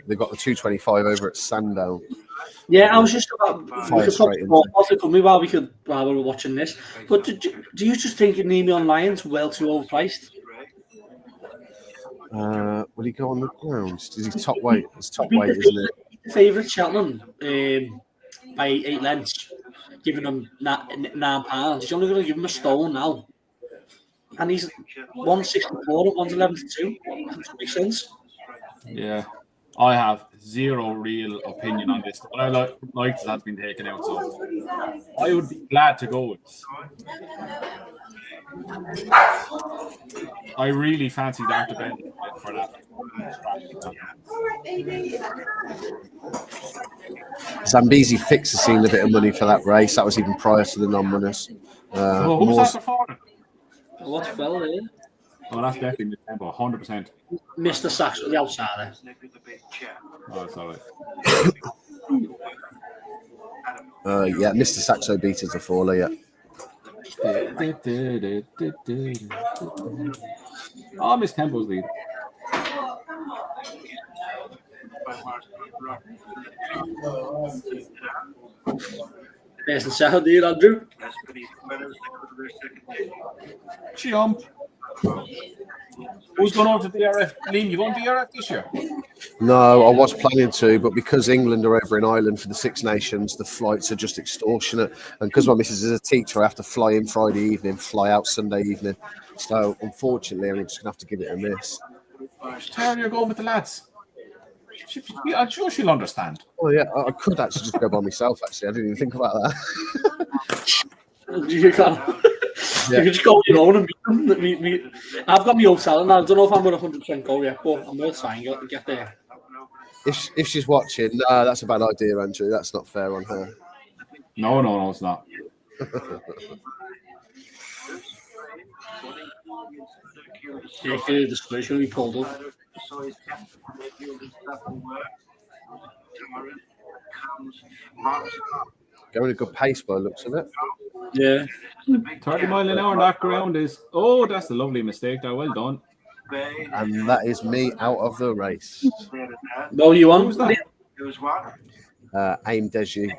they've got the 225 over at Sandown. Yeah, I was just about. We Fire could straight probably while we're watching this. But do you just think Nemeon Lion's well too overpriced? Will he go on the ground? Is he top weight? It's top weight, isn't it? Favourite Cheltenham by 8 lengths, giving him £9. He's only going to give him a stone now, and he's 164 at 111 That makes sense. Yeah, I have zero real opinion on this. But I like that has been taken out, so I would be glad to go with this. I really fancy Dr. Ben for that. Zambezi Fix has seen a bit of money for that race. That was even prior to the non-winners. Who's that before? What fella there? Oh, that's definitely Miss Tempo, 100%. Mr. Sachs, the outsider. Oh, it's all right. Yeah, Mr. Saxo beat us a faller, yeah. Oh, Miss Tempo's lead. There's the second deal, Andrew. Jump. Who's going over to DRF? Liam, you going to DRF this year? No, I was planning to, but because England are over in Ireland for the Six Nations, the flights are just extortionate. And because my missus is a teacher, I have to fly in Friday evening, fly out Sunday evening. So, unfortunately, I'm just going to have to give it a miss. Tell her you're going with the lads. I'm sure she'll understand. Oh, yeah, I could actually just go by myself, actually. I didn't even think about that. You can. You can just go on your own and meet them. I've got my hotel, and I don't know if I'm going to 100% go yet, but I'm going to try and get there. If she's watching, no, that's a bad idea, Andrew. That's not fair on her. No, it's not. Yeah, clearly the square should be pulled up. Going a good pace by the looks of it. Yeah. 30 mile an hour on that ground is... Oh, that's a lovely mistake there. Well done. And that is me out of the race. No, you won. Who's that? Aim Deji.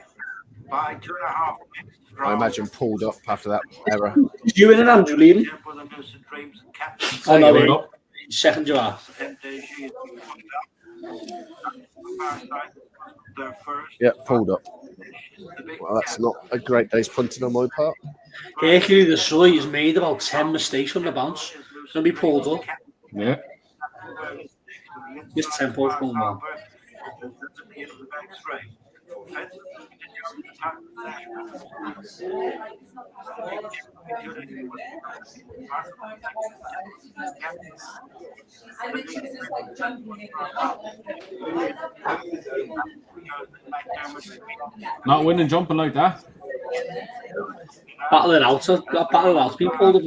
By 2.5. I imagine pulled up after that error. You in an Andrew leading? Oh, no, second you are. Yeah, pulled up. Well, that's not a great day's punting on my part. Hercules the Soy has made about 10 mistakes on the bounce. It's going to be pulled up. Yeah. This tempo's going well. Not winning jumping like that. Battle it out. Being pulled up.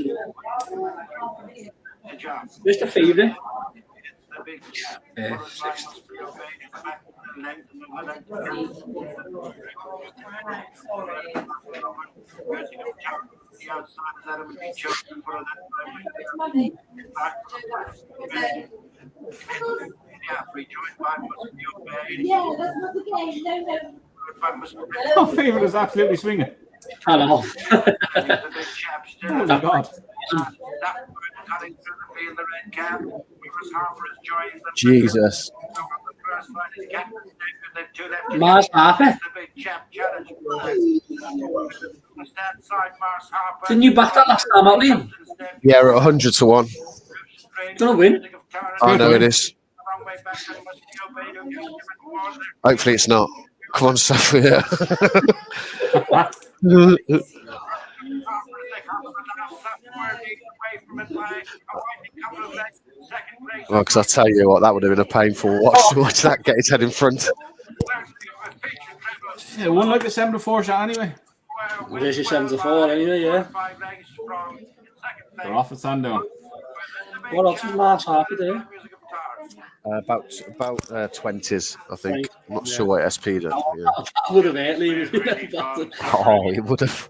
Just a favourite. Yeah, sixth. Oh, favourite is absolutely swinging. I know. The big chap still. Oh my God. That cutting through the field, the red cap. Rivers Harper has joined them. Jesus. The first fight is captain. They've two left. Mars Harper. The big chap challenge. Stand side, Mars Harper. Didn't you back that last time out, Liam? Yeah, at 100 to 1. Gonna win. I know it is. Hopefully it's not. Come on, Sophia. Well, because I tell you what, that would have been a painful watch that get his head in front. Yeah, one like a 7-4 shot anyway. There's your 7-4 anyway, yeah. They're off at Sandown. What else was Mars Harper there? About 20s, I think. I'm not sure what SP did. Yeah. I would have hurt Liam. Oh, he would have.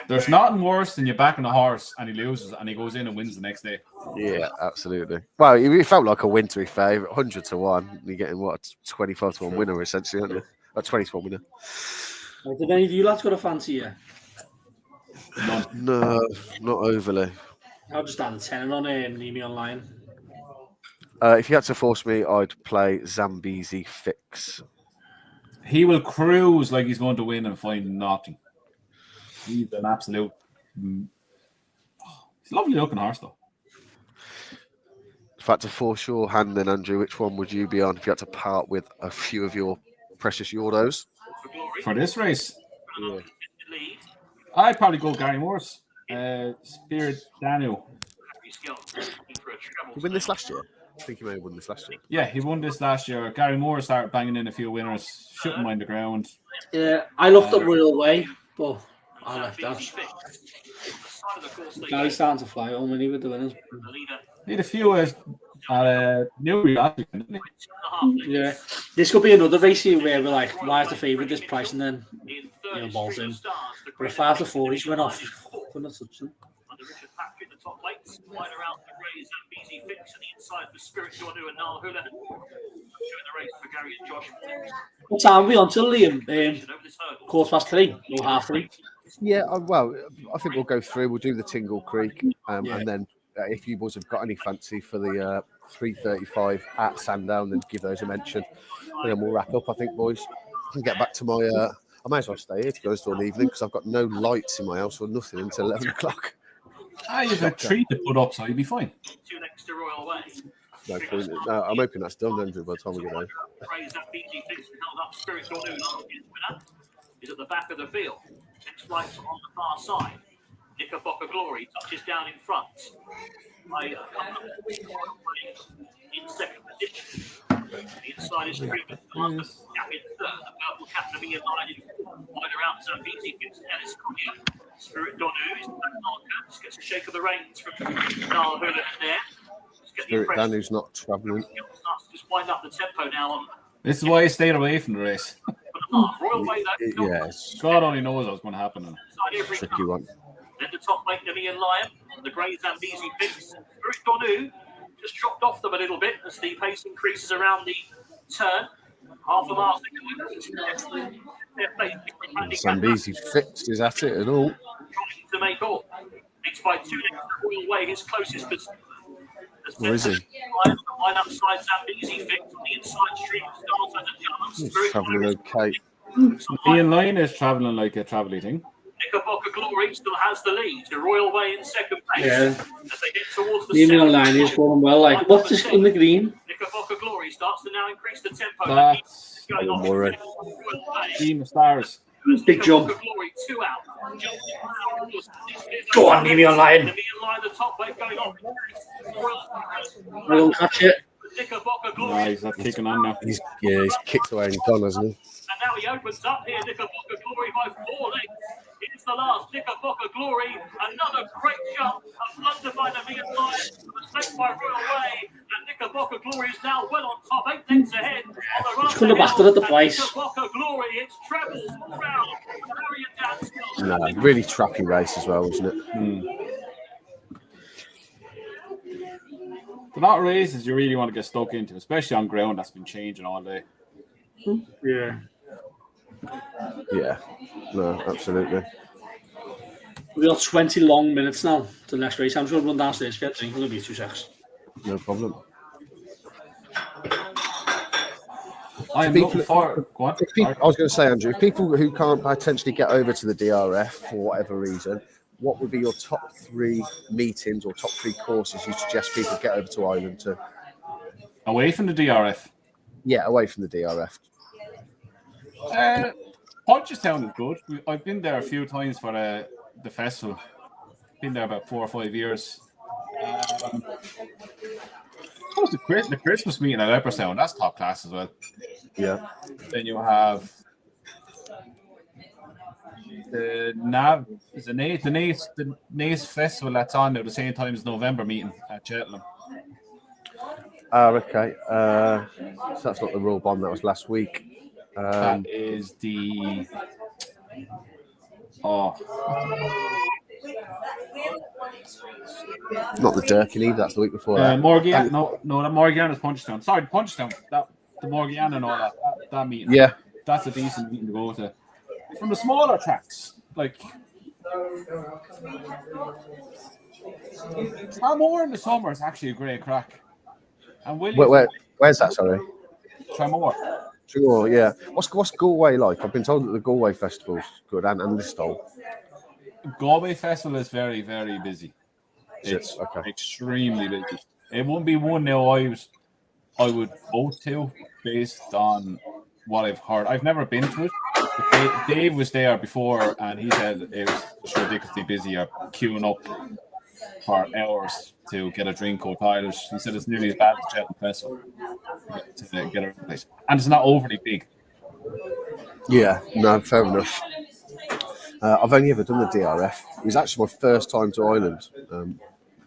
There's nothing worse than you're backing a horse and he loses and he goes in and wins the next day. Yeah, absolutely. Well, it felt like a win, to be fair. 100 to 1. You're getting what, 25 to 1 winner, essentially, aren't you? Or 20 to 1 winner. Did any of you lads got a fancy here? No, not overly. I'll just add a 10 on leave me online. If you had to force me, I'd play Zambezi Fix. He will cruise like he's going to win and find nothing. He's an absolute. He's a lovely looking horse, though. If I had to force your hand, then Andrew, which one would you be on if you had to part with a few of your precious Yordos? For this race, Yeah. I'd probably go Gary Morris. Spirit Daniel. Did he win this last year? I think he may have won this last year. Yeah, he won this last year. Gary Moore started banging in a few winners, shouldn't mind the ground. Yeah, I looked up Royal Way, but I left that. Gary's starting to fly home when he with the winners. He had a few Newbury last week, didn't he? Yeah, this could be another race here where we're like, why is the favourite this price? And then, balls in. But a 5 to 4 each went off. Couldn't have touched them. Richard Patrick, the top weights, wider out the Grays and BZ Fix, and the inside for Spirit Jordu and Niall Hula. During the race for Gary and Josh. What time are we on till, Liam? 3:15 or 3:30? Yeah, well, I think we'll go through. We'll do the Tingle Creek, and then if you boys have got any fancy for the 3:35 at Sandown, then give those a mention. And then we'll wrap up, I think, boys. I can get back to my... I might as well stay here to go all evening because I've got no lights in my house or nothing until 11 o'clock. You have a tree to put up, so you'll be fine. Two next to Royal Way. No point. I'm hoping that's done, Andrew, by the time we get home. Praise that BG Fix held up Spirit Jordu. Last year's winner is at the back of the field. 6 flights on the far side. Knickerbocker Glory touches down in front. In second position. The inside is Freeman. Gap in third. The purple captain being aligned wider out to BT Fix. Dennis Cornea. Spirit Donu is the back marker. Just gets a shake of the reins from Niall Hula in there. Spirit Danu's not travelling. Just wind up the tempo now on. This is why I stayed away from the race. Royal Way, though. Yes. God only knows what's going to happen. Tricky one. Then the top weight, Nemean Lion. The Grey Zambezi Fix. Spirit Donu just dropped off them a little bit as the pace increases around the turn. Half a mile Zambezi Fix is at it and all. Trying to make all. It's by 2 next to Royal Way, his closest position. Where is he? Line upside Zambezi Fix on the inside street. Starts as a He's travelling okay. Ian Lyon is travelling like a travelling thing. Knickerbocker Glory still has the lead. The Royal Way in second place. Yeah. As they get towards the Leave me online, he's going well. Like, what's this in the green? Knickerbocker Glory starts to now increase the tempo. That's going off. Murray. Team of Stars. Big jump. Glory 2 out. Go on, leave me online. Nemean Lion, the top weight going on. I don't catch it. Knickerbocker Glory. Nice, that's kicking on now. He's kicked away and gone, hasn't he? And now he opens up here. Knickerbocker Glory by 4 lengths. It's the last Knickerbocker Glory. Another great jump. A blunder by Nemean Lion. A mistake by Royal Way. And Knickerbocker Glory is now well on top. 8 lengths ahead. On the run. Couldn't have bastard at the place. Knickerbocker Glory. It's trebles round. No, really trappy race as well, wasn't it? The lot of races you really want to get stuck into, especially on ground that's been changing all day. Yeah. Yeah, no, absolutely. We've got 20 long minutes now to the next race. I'm just going to run downstairs, get a drink. It'll be 2 seconds. No problem. I'm looking for. Go on. I was going to say, Andrew, if people who can't potentially get over to the DRF for whatever reason, what would be your top 3 meetings or top 3 courses you suggest people get over to Ireland to? Away from the DRF. Yeah, away from the DRF. Punchestown is good. I've been there a few times for the festival. Been there about 4 or 5 years. The Christmas meeting at Leopardstown, that's top class as well. Yeah. Then you have the NACE festival that's on at the same time as November meeting at Cheltenham. Okay. So that's not the Royal Bond, that was last week. That is the not the Dirkeny, that's the week before that. Morgiana, no, that Morgiana's Punchestown. Sorry, Punchestown. The Morgiana and all that meeting. Yeah. That's a decent meeting to go to. From the smaller tracks, like Tramore in the summer is actually a great crack. And where's that, sorry? Tramore. Sure, yeah. What's Galway like? I've been told that the Galway Festival's good and Listowel. Galway Festival is very, very busy. It's extremely busy. It won't be one now I would go to based on what I've heard. I've never been to it. But Dave was there before and he said it was just ridiculously busy. You're queuing up for hours to get a drink or tires. He said it's nearly as bad as Cheltenham Festival to get a place. And it's not overly big. Yeah, no, fair enough. I've only ever done the DRF. It was actually my first time to Ireland,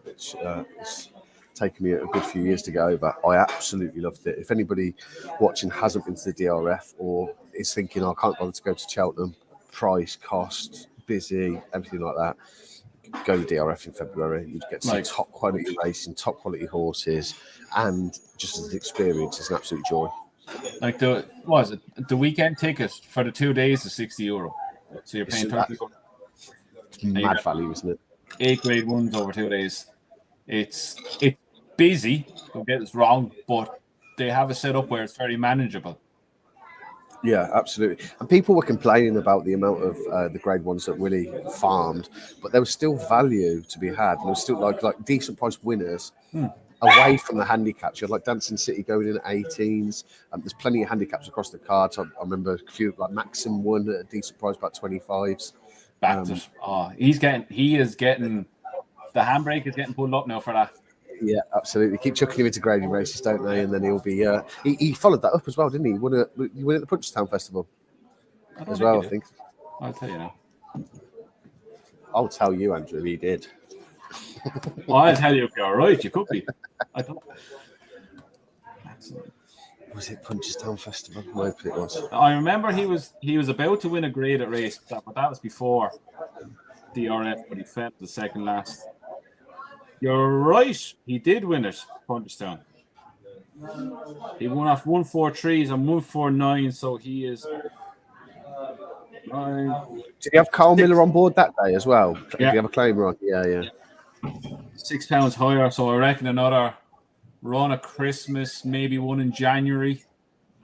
which it's taken me a good few years to go, but I absolutely loved it. If anybody watching hasn't been to the DRF or is thinking, I can't bother to go to Cheltenham, price, cost, busy, everything like that, go to DRF in February. You get some top quality racing, top quality horses, and just as an experience, it's an absolute joy. Like the weekend ticket for the 2 days is €60. So you're paying 30. It's mad value, isn't it? 8 grade ones over 2 days. It's busy, don't get us wrong, but they have a setup where it's very manageable. Yeah, absolutely. And people were complaining about the amount of the grade ones that Willie farmed, but there was still value to be had. There was still like decent priced winners away from the handicaps. You had like Dancing City going in at 18s. There's plenty of handicaps across the cards. I remember a few like Maxim won at a decent price, about 25s. He is getting the handbrake is getting pulled up now for that. Yeah, absolutely. Keep chucking him into grading races, don't they? And then he'll be. He followed that up as well, didn't he? He won at the Punchestown Festival as well, I think. I'll tell you now. I'll tell you, Andrew. He did. Well, I'll tell you if you're right. You could be. I don't. Was it Punchestown Festival? No, it was. I remember he was about to win a graded race, but that was before DRF, but he fell the second last. You're right. He did win it, Punchestown. He won off 143s and 149, so he is. Did he have Carl Miller on board that day as well? Yeah. Did he have a claimer on? Yeah. £6 higher, so I reckon another run at Christmas, maybe one in January.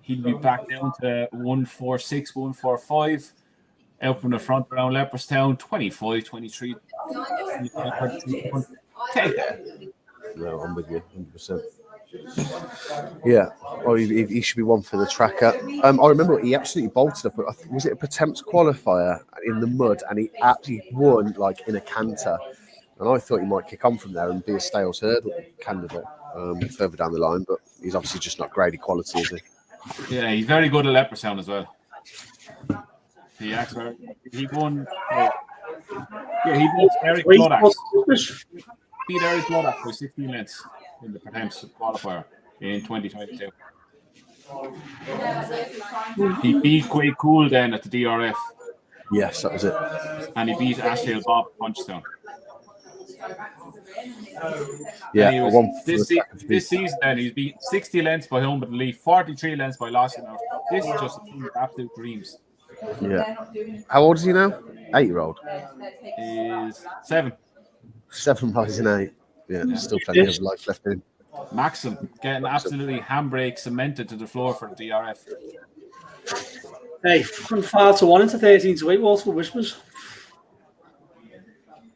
He'd be back down to 146, 145. Out from the front around Leopardstown, 25, 23. Take that. No, I'm with you, 100%. Yeah, well, he should be one for the tracker. I remember he absolutely bolted up. Was it a Pertemps qualifier in the mud? And he actually won like in a canter. And I thought he might kick on from there and be a Stales hurdle candidate further down the line. But he's obviously just not grade quality, is he? Yeah, he's very good at Leopardstown as well. He won. He beat Eric Blodax. Beat Eric Blodax by 16 lengths in the Pertemps qualifier in 2022. He beat Quade Cool then at the DRF. Yes, that was it. And he beat Ashtail Bob at Punchestown. Yeah, this season then he's beat 60 lengths by home but the lead, 43 lengths by last year. This is just a team of absolute dreams. Yeah. How old is he now? 8-year-old. He's 7. 7 rising 8. Yeah, still plenty of life left in him. Maxim getting absolutely handbrake cemented to the floor for the DRF. Hey, fucking 5-1 into 13-8. Waterford Whispers.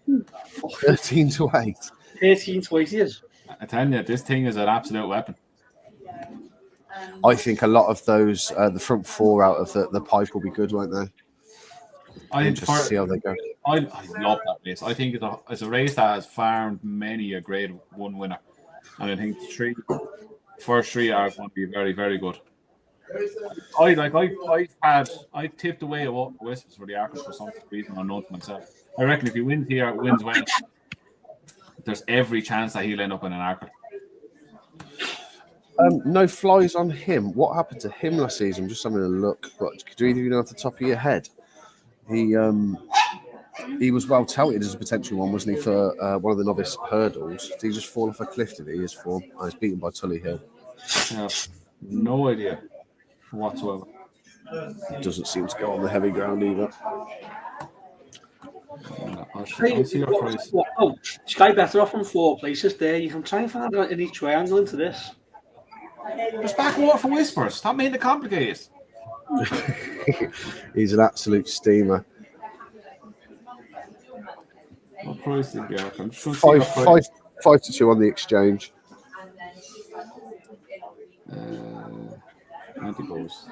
13-8. 13-8 he is. I tell you, this thing is an absolute weapon. I think a lot of those, the front 4 out of the pipe will be good, won't they? I think Just see how they go. I love that race. I think it's a race that has farmed many a Grade 1 winner. And I think first three are going to be very, very good. I tipped away a Whispers for the Arkles for some reason unknown to myself. I reckon if he wins here, it wins well. There's every chance that he'll end up in an Arkle. No flies on him. What happened to him last season? I'm just having a look. But do either of you know off the top of your head? He was well touted as a potential one, wasn't he, for one of the novice hurdles? Did he just fall off a cliff? Did he? His form? I was beaten by Tully Hill. No idea whatsoever. It doesn't seem to go on the heavy ground either. I'll see your price. Sky better off on 4 places there. You can try and find an each triangle into this. There's back water for Whispers. Stop making it complicated. He's an absolute steamer. What price did you get? I'm just going to see 5-2 on the exchange. 90 goals.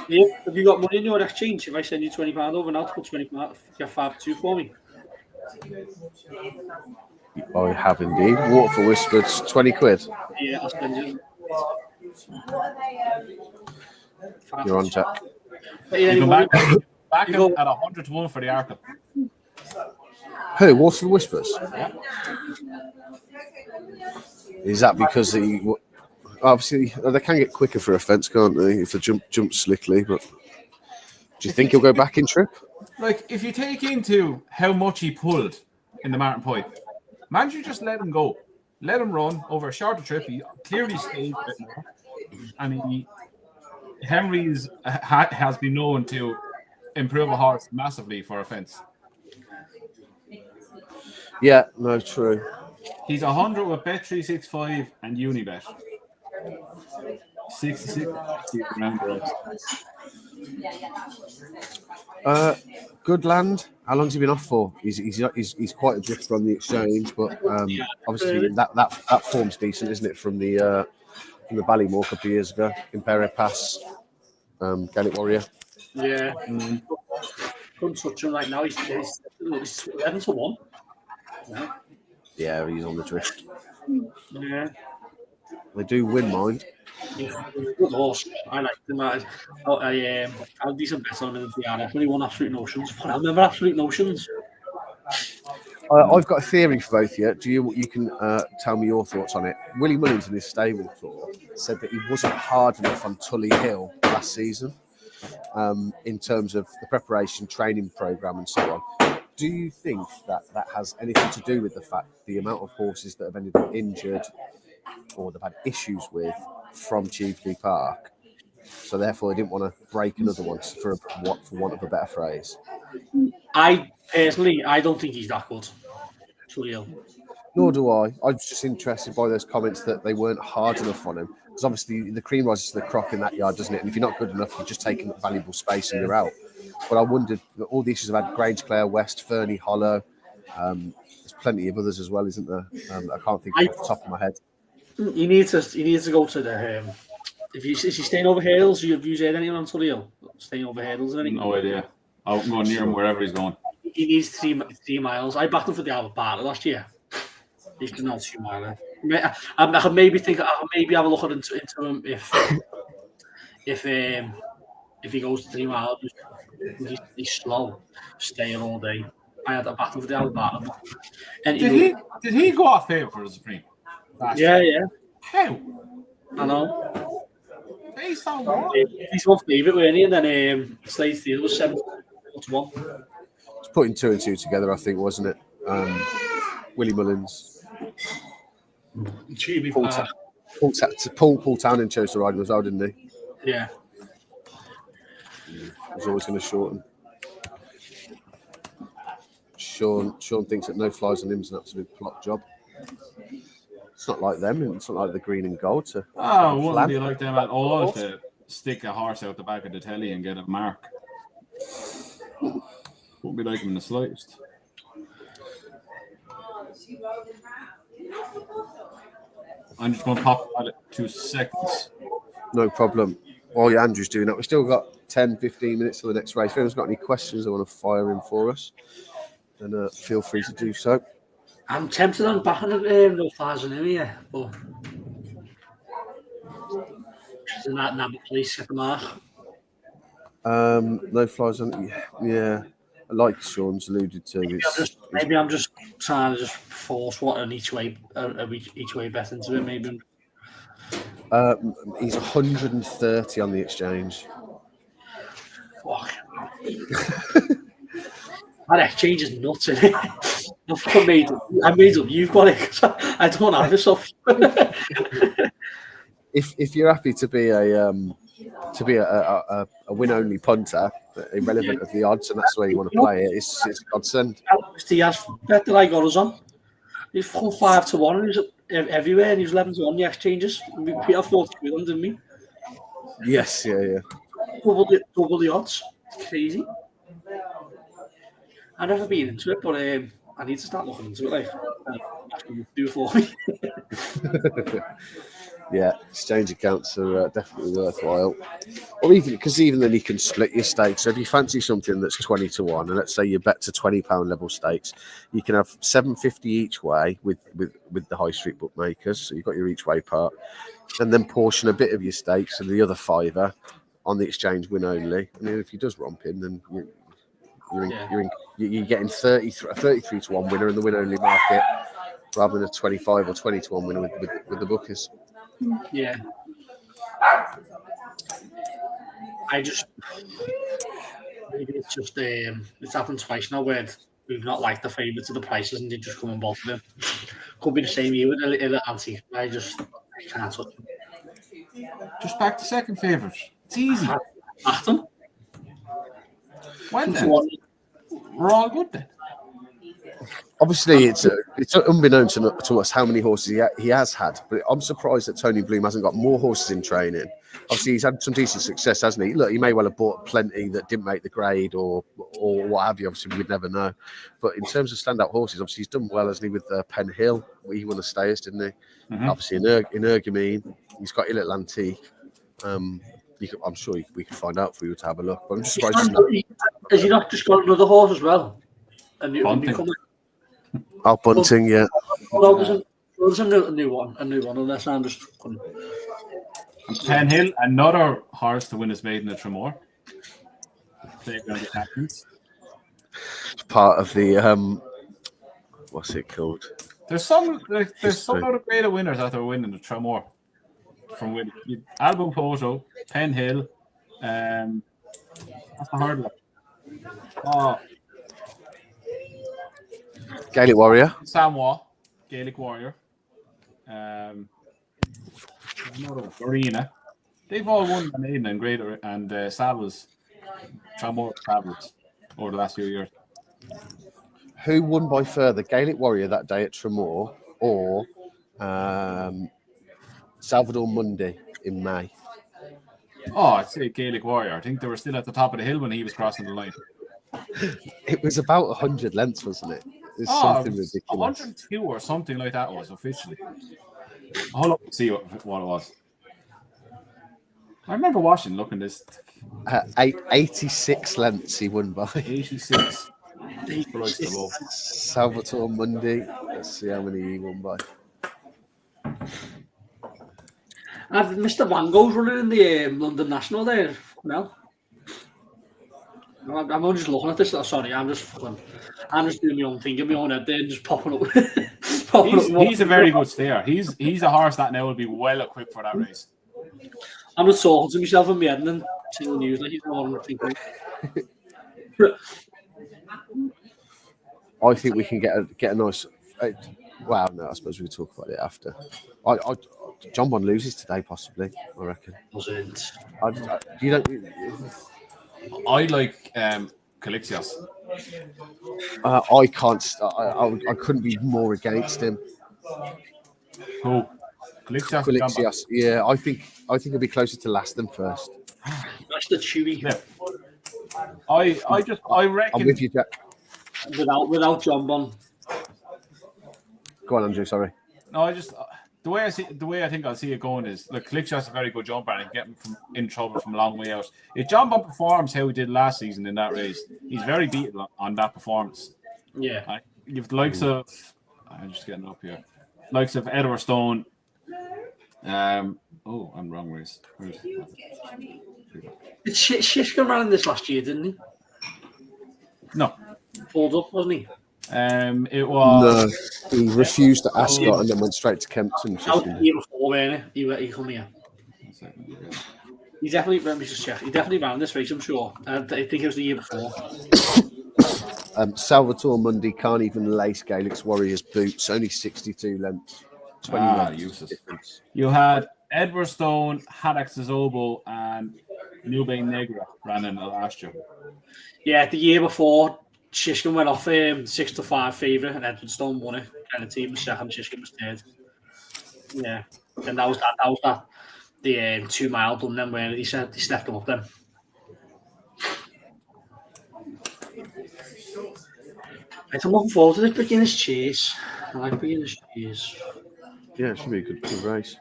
Yeah, have you got money in your exchange? If I send you £20 over now, to put £20, you have 5-2 for me. I have indeed. Water for Whispers, 20 quid. Yeah, I'll spend you. You're on, Jack. You come back at 100-1 for the Arkle. Who? Water for Whispers? Yeah. Is that because obviously they can get quicker for a fence, can't they? If they jump slickly, but do you think he'll go back in trip? Like, if you take into how much he pulled in the Martin Pipe, man, you just let him go. Let him run over a shorter trip. He clearly stayed a bit more. And Henry's has been known to improve a horse massively for a fence. Yeah, no, true. He's 100 with Bet365 and Unibet. 66 around the rest. Good land. How long's he been off for? He's quite a drifter on the exchange, but obviously that form's decent, isn't it? From the Ballymore a couple of years ago, Imperial Pass, Gaelic Warrior. Yeah. Couldn't touch him right now. He's 11-1. Yeah, he's on the drift. Yeah. They do win, mind. He's a good horse. I like him. I had decent bets on him in the DRF when he won Absolute Notions. I remember Absolute Notions. I've got a theory for both of you. You can tell me your thoughts on it. Willie Mullins in his stable tour said that he wasn't hard enough on Tully Hill last season in terms of the preparation, training program, and so on. Do you think that has anything to do with the fact the amount of horses that have ended up injured or they've had issues with from Cheveley Park? So therefore, they didn't want to break another one, for want of a better phrase. I don't think he's that good. Nor do I. I was just interested by those comments that they weren't hard enough on him. Because obviously the cream rises to the crock in that yard, doesn't it? And if you're not good enough, you're just taking up valuable space and you're out. But I wondered, all the issues have had Grange Clare, West, Fernie Hollow. There's plenty of others as well, isn't there? I can't think off the top of my head. You need to go to the. Is he staying over hurdles? Have you heard anyone on Tully Hill staying over hurdles? No idea. I'll go near him wherever he's going. He needs 3 miles. I backed him for the Albert Bartlett last year. He's not 2 miles. I could maybe have a look into him if he goes to 3 miles. He's slow, staying all day. I had a battle for the Albert Bartlett. And did he go off favourite for the Supreme? Yeah. How? I know. Based on what? He's one favourite, weren't he? And then Slade Steele was 7-1. It's putting 2 and 2 together, I think, wasn't it? Willie Mullins. Paul Townend chose to ride him as well, didn't he? Yeah. He was always going to shorten. Sean thinks that no flies on him is an absolute plot job. It's not like them, and it's not like the green and gold. Wouldn't be like them at all to stick a horse out the back of the telly and get a mark. Wouldn't be like them in the slightest. I'm just going to pop at it 2 seconds. No problem. While Andrew's doing that, we've still got 10, 15 minutes till the next race. If anyone's got any questions they want to fire in for us, then feel free to do so. I'm tempted on backing no flies on him here, but isn't that Nabbit Police get the mark? No flies on. Yeah, like Sean's alluded to. Maybe I'm just trying to just force an each way bet into it. Maybe. He's 130 on the exchange. Fuck. That exchange is nuts, isn't it? I made up. You've got it. I don't have this off. If you're happy to be a win only punter, irrelevant of the odds, and that's where you want to play it, it's a godsend. He has bet that I got us on. He's 5 to 1. He's everywhere, and he's 11 to 1. The exchanges. We have 40 with them, didn't we? Yes, yeah. Double the odds. It's crazy. I've never been into it, but I need to start looking into it. Do for me. Yeah, exchange accounts are definitely worthwhile. Or even then you can split your stakes. So if you fancy something that's 20 to 1, and let's say you bet to £20 level stakes, you can have £7.50 each way with the high street bookmakers. So you've got your each way part, and then portion a bit of your stakes and the other £5 on the exchange win only. I mean, if he does romp in, then you're getting 33 to 1 winner in the win only market, rather than a 25 or 20 to 1 winner with the bookies. Yeah. Maybe it's just it's happened twice now where we've not liked the favourites of the prices and they just come and bolt them. Could be the same here with a little anti. I can't touch them. Just back to second favourite. It's easy. Back them. When then? We're all good then. Obviously, it's unbeknownst to us how many horses he has had. But I'm surprised that Tony Bloom hasn't got more horses in training. Obviously, he's had some decent success, hasn't he? Look, he may well have bought plenty that didn't make the grade or what have you. Obviously, we'd never know. But in terms of standout horses, obviously, he's done well, hasn't he, with Penn Hill? He won the Stayers, didn't he? Mm-hmm. Obviously, in Ergamine, he's got your little antique. I'm sure we could find out if we were to have a look. But I'm just surprised. Has he not just got another horse as well? Bunting, yeah. Well, there's a new one, unless I'm just... Penn Hill, another horse to win his maiden at Tramore. Part of the, what's it called? There's some other greater winners that are winning the Tramore. From winning Album Photo, Penn Hill, that's a hard one. Oh, Gaelic Warrior. Samoa, Gaelic Warrior. Arena. They've all won the maiden and greater and Saddles, Tramore Travellers over the last few years. Who won by further, Gaelic Warrior that day at Tramore or Salvador Mundi in May? Oh, I'd say Gaelic Warrior. I think they were still at the top of the hill when he was crossing the line. It was about 100 lengths, wasn't it? It was something ridiculous. 102 or something like that was officially. Hold up and see what it was. I remember watching, looking this. 86 lengths he won by. 86. Salvatore Mundi. Let's see how many he won by. Mr. Wango's running in the London National there now. I'm not just looking at this. Sorry, I'm just doing my own thing, in my own head there, and just popping up. He's a very good stayer. He's a horse that now will be well equipped for that race. I'm just talking to myself in my head and then seeing the news like he's not on thinking. I think we can get a nice. Well, no, I suppose we can talk about it after. John Bon loses today, possibly. I reckon. Doesn't. You don't. I like Calixios. I can't. I couldn't be more against him. Who? Calixios. Quilixios, yeah, I think he'll be closer to last than first. That's the chewy. Yeah. I reckon. I'm with you, Jack. Without John Bon. Go on, Andrew. Sorry. No, the way I think I'll see it going is look, Calixios a very good jumper and get him in trouble from a long way out. If John Bon performs how he did last season in that race, he's very beatable on that performance. Yeah. You've the likes of I'm just getting up here. Likes of Edward Stone. I'm wrong race. Shishkin ran in this last year, didn't he? No. Pulled up, wasn't he? It was. No, he refused to Ascot and then went straight to Kempton. That was the year before, wasn't he? He come here. He definitely. Let me just check. He definitely ran this race, I'm sure. I think it was the year before. Salvatore Mundi can't even lace Gaelix Warriors boots. Only 62 lengths. 20 lengths useless. difference. You had Edward Stone, Haddock Zobo, and Nubane Negra ran in the last year. Yeah, the year before, Shishkin went off 6-5 favourite, and Edward Stone won it. And the team was second, Shishkin was third. Yeah, and that was that. The 2 mile done then where he said he stepped him up then. I'm looking forward to this beginner's chase. I like beginner's chase. Yeah, it should be a good race.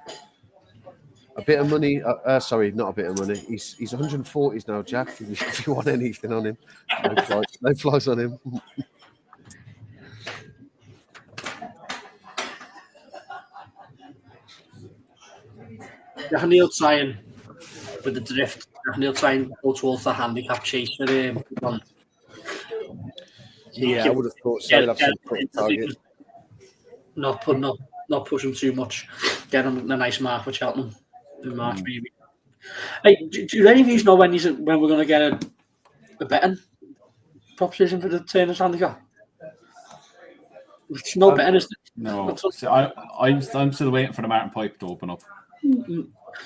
A bit of money. Sorry, not a bit of money. He's 140s now, Jack. If you want anything on him, no flies on him. Definitely trying with the drift. Definitely trying to go towards the handicap chase for him. Yeah, I would have thought so. Have some target. Not push him too much. Get him a nice mark for Cheltenham in March, maybe. Hey, do any of you know when we're going to get a betting proposition for the Turner's handicap? It's no betting, is it? No, so I'm still waiting for the Martin Pipe to open up.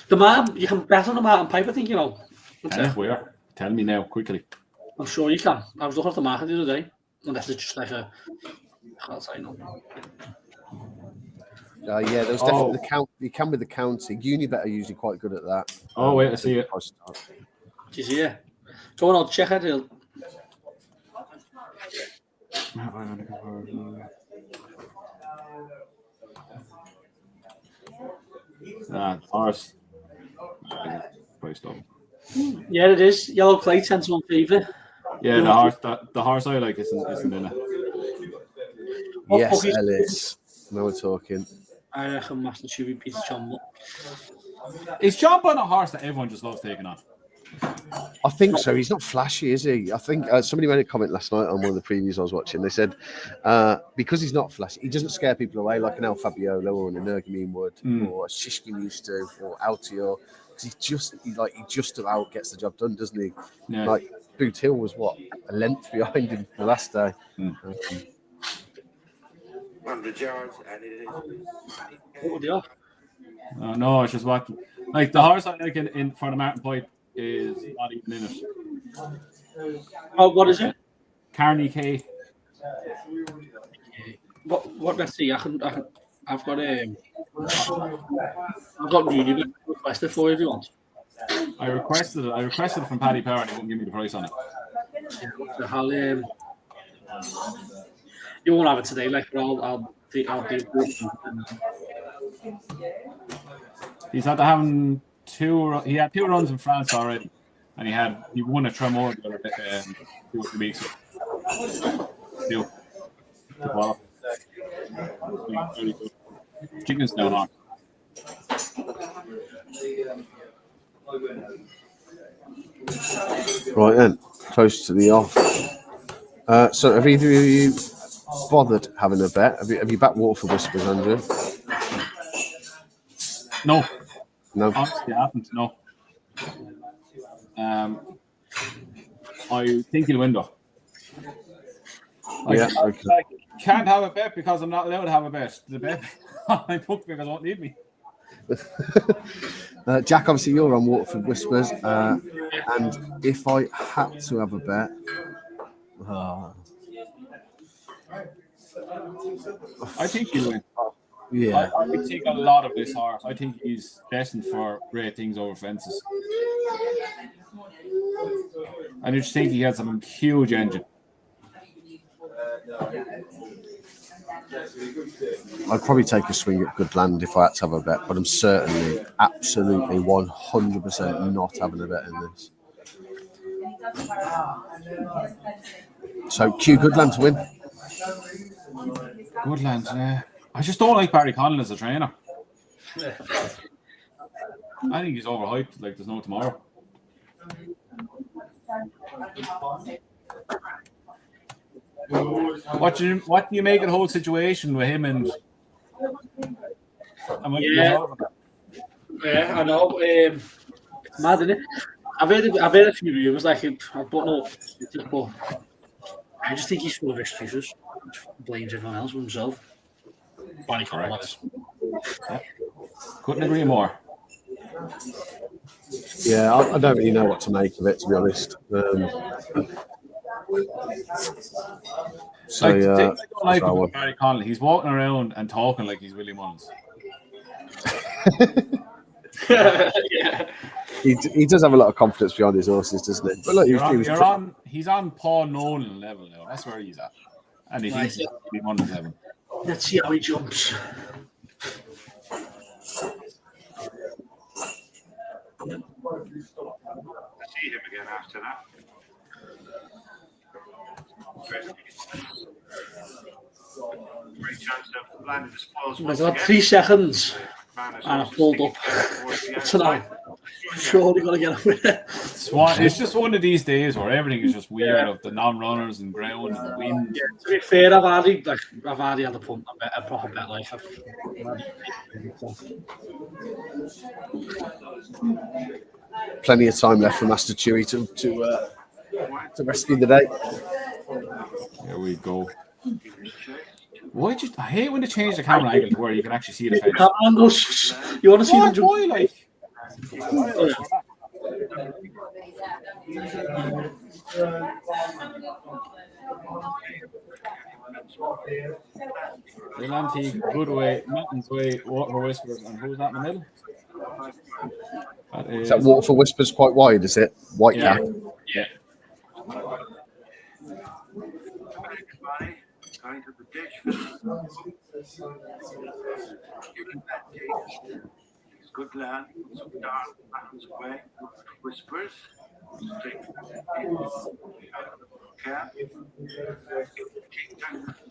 The Martin, you can bet on the Martin Pipe, I think, you know. Where? Tell me now, quickly. I'm sure you can. I was looking at the market the other day. Unless it's just like a... I can't say no. Yeah, there's definitely the count. You can with the county. Unibet are usually quite good at that. Oh, wait, I see it. Do you see it? Go on, I'll check it. Horse. Priced up. Yeah, it is. Yellow Clay, 10 to 1 favourite. Yeah, the horse I like isn't in it. Yes, Ellis. Now we're talking. I reckon Master Chewy beats John. Is John Bon a horse that everyone just loves taking on? I think so. He's not flashy, is he? I think somebody made a comment last night on one of the previews I was watching. They said because he's not flashy, he doesn't scare people away like an El Fabiolo or an Energumene would, or a Shishkin used to, or Altior. Because he just about gets the job done, doesn't he? Yeah. Like Boot Hill was a length behind him the last day. 100 yards, and it is. What would you have? No, it's just watching. Like the horse I like in for the Martin Pipe is not even in it. Oh, what is it? Carney K. What? Let's see. I've got really requested for if you want. I requested it from Paddy Power and he wouldn't give me the price on it. You won't have it today, like, but I'll do it. He's had to have he had 2 runs in France already, and he won a Tremor the other 2 weeks ago. Well, very good. Chicken's down on. Right then, close to the off. So have either of you bothered having a bet? Have you backed Waterford Whispers, Andrew? No. Honestly, I haven't. No. I think he'll win though. I can't have a bet because I'm not allowed to have a bet. The bet I book because I won't need me. Jack, obviously you're on Waterford Whispers, and if I had to have a bet, I think he'll win. yeah, I think a lot of this horse. I think he's destined for great things over fences. I just think he has a huge engine. I'd probably take a swing at Goodland if I had to have a bet, but I'm certainly, absolutely, 100% not having a bet in this. So, cue Goodland to win. Goodland, yeah. I just don't like Barry Conlon as a trainer. I think he's overhyped like there's no tomorrow. What do you make of the whole situation with him and? Yeah, I know. It's mad, isn't it? I've heard a few rumors like I don't know, but I just think he's full of excuses. He blames everyone else but himself. Correct. Yeah. Couldn't agree more. Yeah, I don't really know what to make of it, to be honest. Barry Conlon. He's walking around and talking like he's Willie Mullins. Yeah. He does have a lot of confidence behind his horses, doesn't he? But look, he's on Paul Nolan level now. That's where he's at, and he thinks he's Willie Mullins level. Let's see how he jumps. See him again after that. Great chance of landing the spoils. There's about 3 seconds, and I pulled up. Tonight, surely got to get away. It's just one of these days where everything is just weird of the non-runners and ground and wind. Yeah, to be fair, I've already had a punt, a proper bet. Like, plenty of time left for Master Chewy to rescue the day. Here we go. I hate when they change the camera angle to where you can actually see the fence. You want to see the jump? Boy, like. Relanti, Goodway, Mountains Way, Waterford Whispers, and who's that in the middle? Is that Waterford Whispers quite wide, is it? White cap. Yeah. Going to the ditch. It's good land. Some dark mountains away. Whispers. Cap. Keep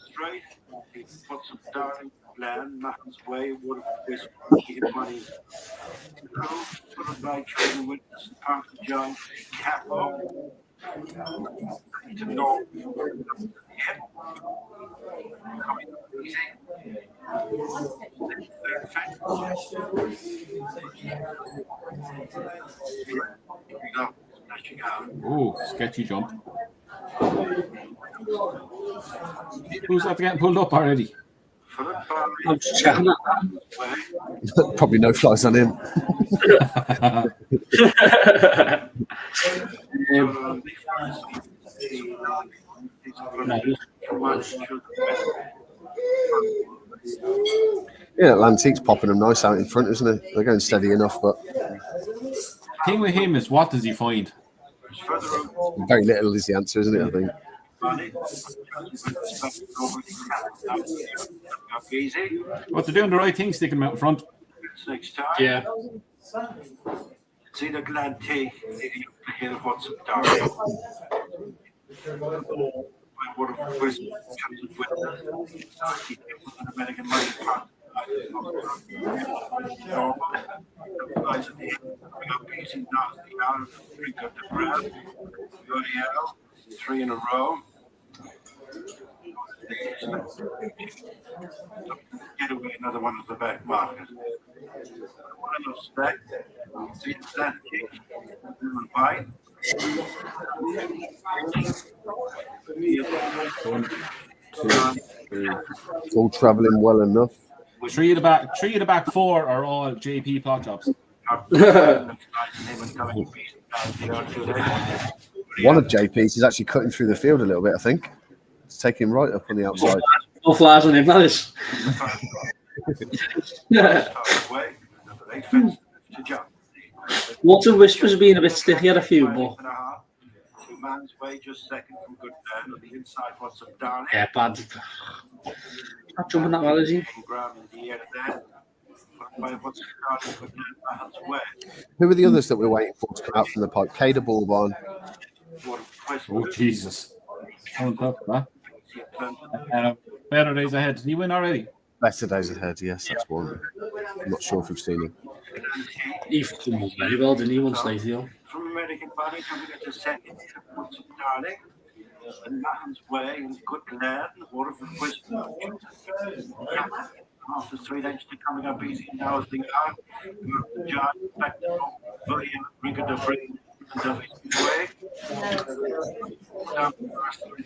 straight. He put some darling land, mountains away. Waterford Whispers. Keep money. Put a right train with Park the John. Capo. To know. Ooh, sketchy jump. Who's that getting pulled up already? I'm just checking that. Probably no flies on him. Yeah, Atlantic's popping them nice out in front, isn't it? They're going steady enough, but Thing with him is, what does he find? very little is the answer, isn't it? I think. But they're doing the right thing, sticking him out in front. Yeah. See the glad tea, he'll put some dark. What if first comes with American money using nasty out, drink up the bread, go to yellow, 3 in a row. Get away another one of the back market. One of those stack, see that kick, little bite. All travelling well enough. Three of the back four are all JP plot jobs. One of JP's is actually cutting through the field a little bit, I think. It's taking right up on the outside. No flies on him, that is. Water Whispers being a bit stiff. He had a few, but Man's way just second from good down on the inside. What's up, darling? yeah, bad. Not jumping that well, is he? Who are the others that we're waiting for to come out from the pipe? Cada Bourbon. Oh, Jesus. Better days ahead. Did he win already? Better days ahead, yes, that's one. I'm not sure if we've seen him. He fucking won very well, didn't he? Once later. From American Bunny coming into second, what's up, darling? And Matham's way and good land, Waterford Whisper. After 3 lengths to coming up easy now as the yard. The giant back to William Rinker de Bring and David's way.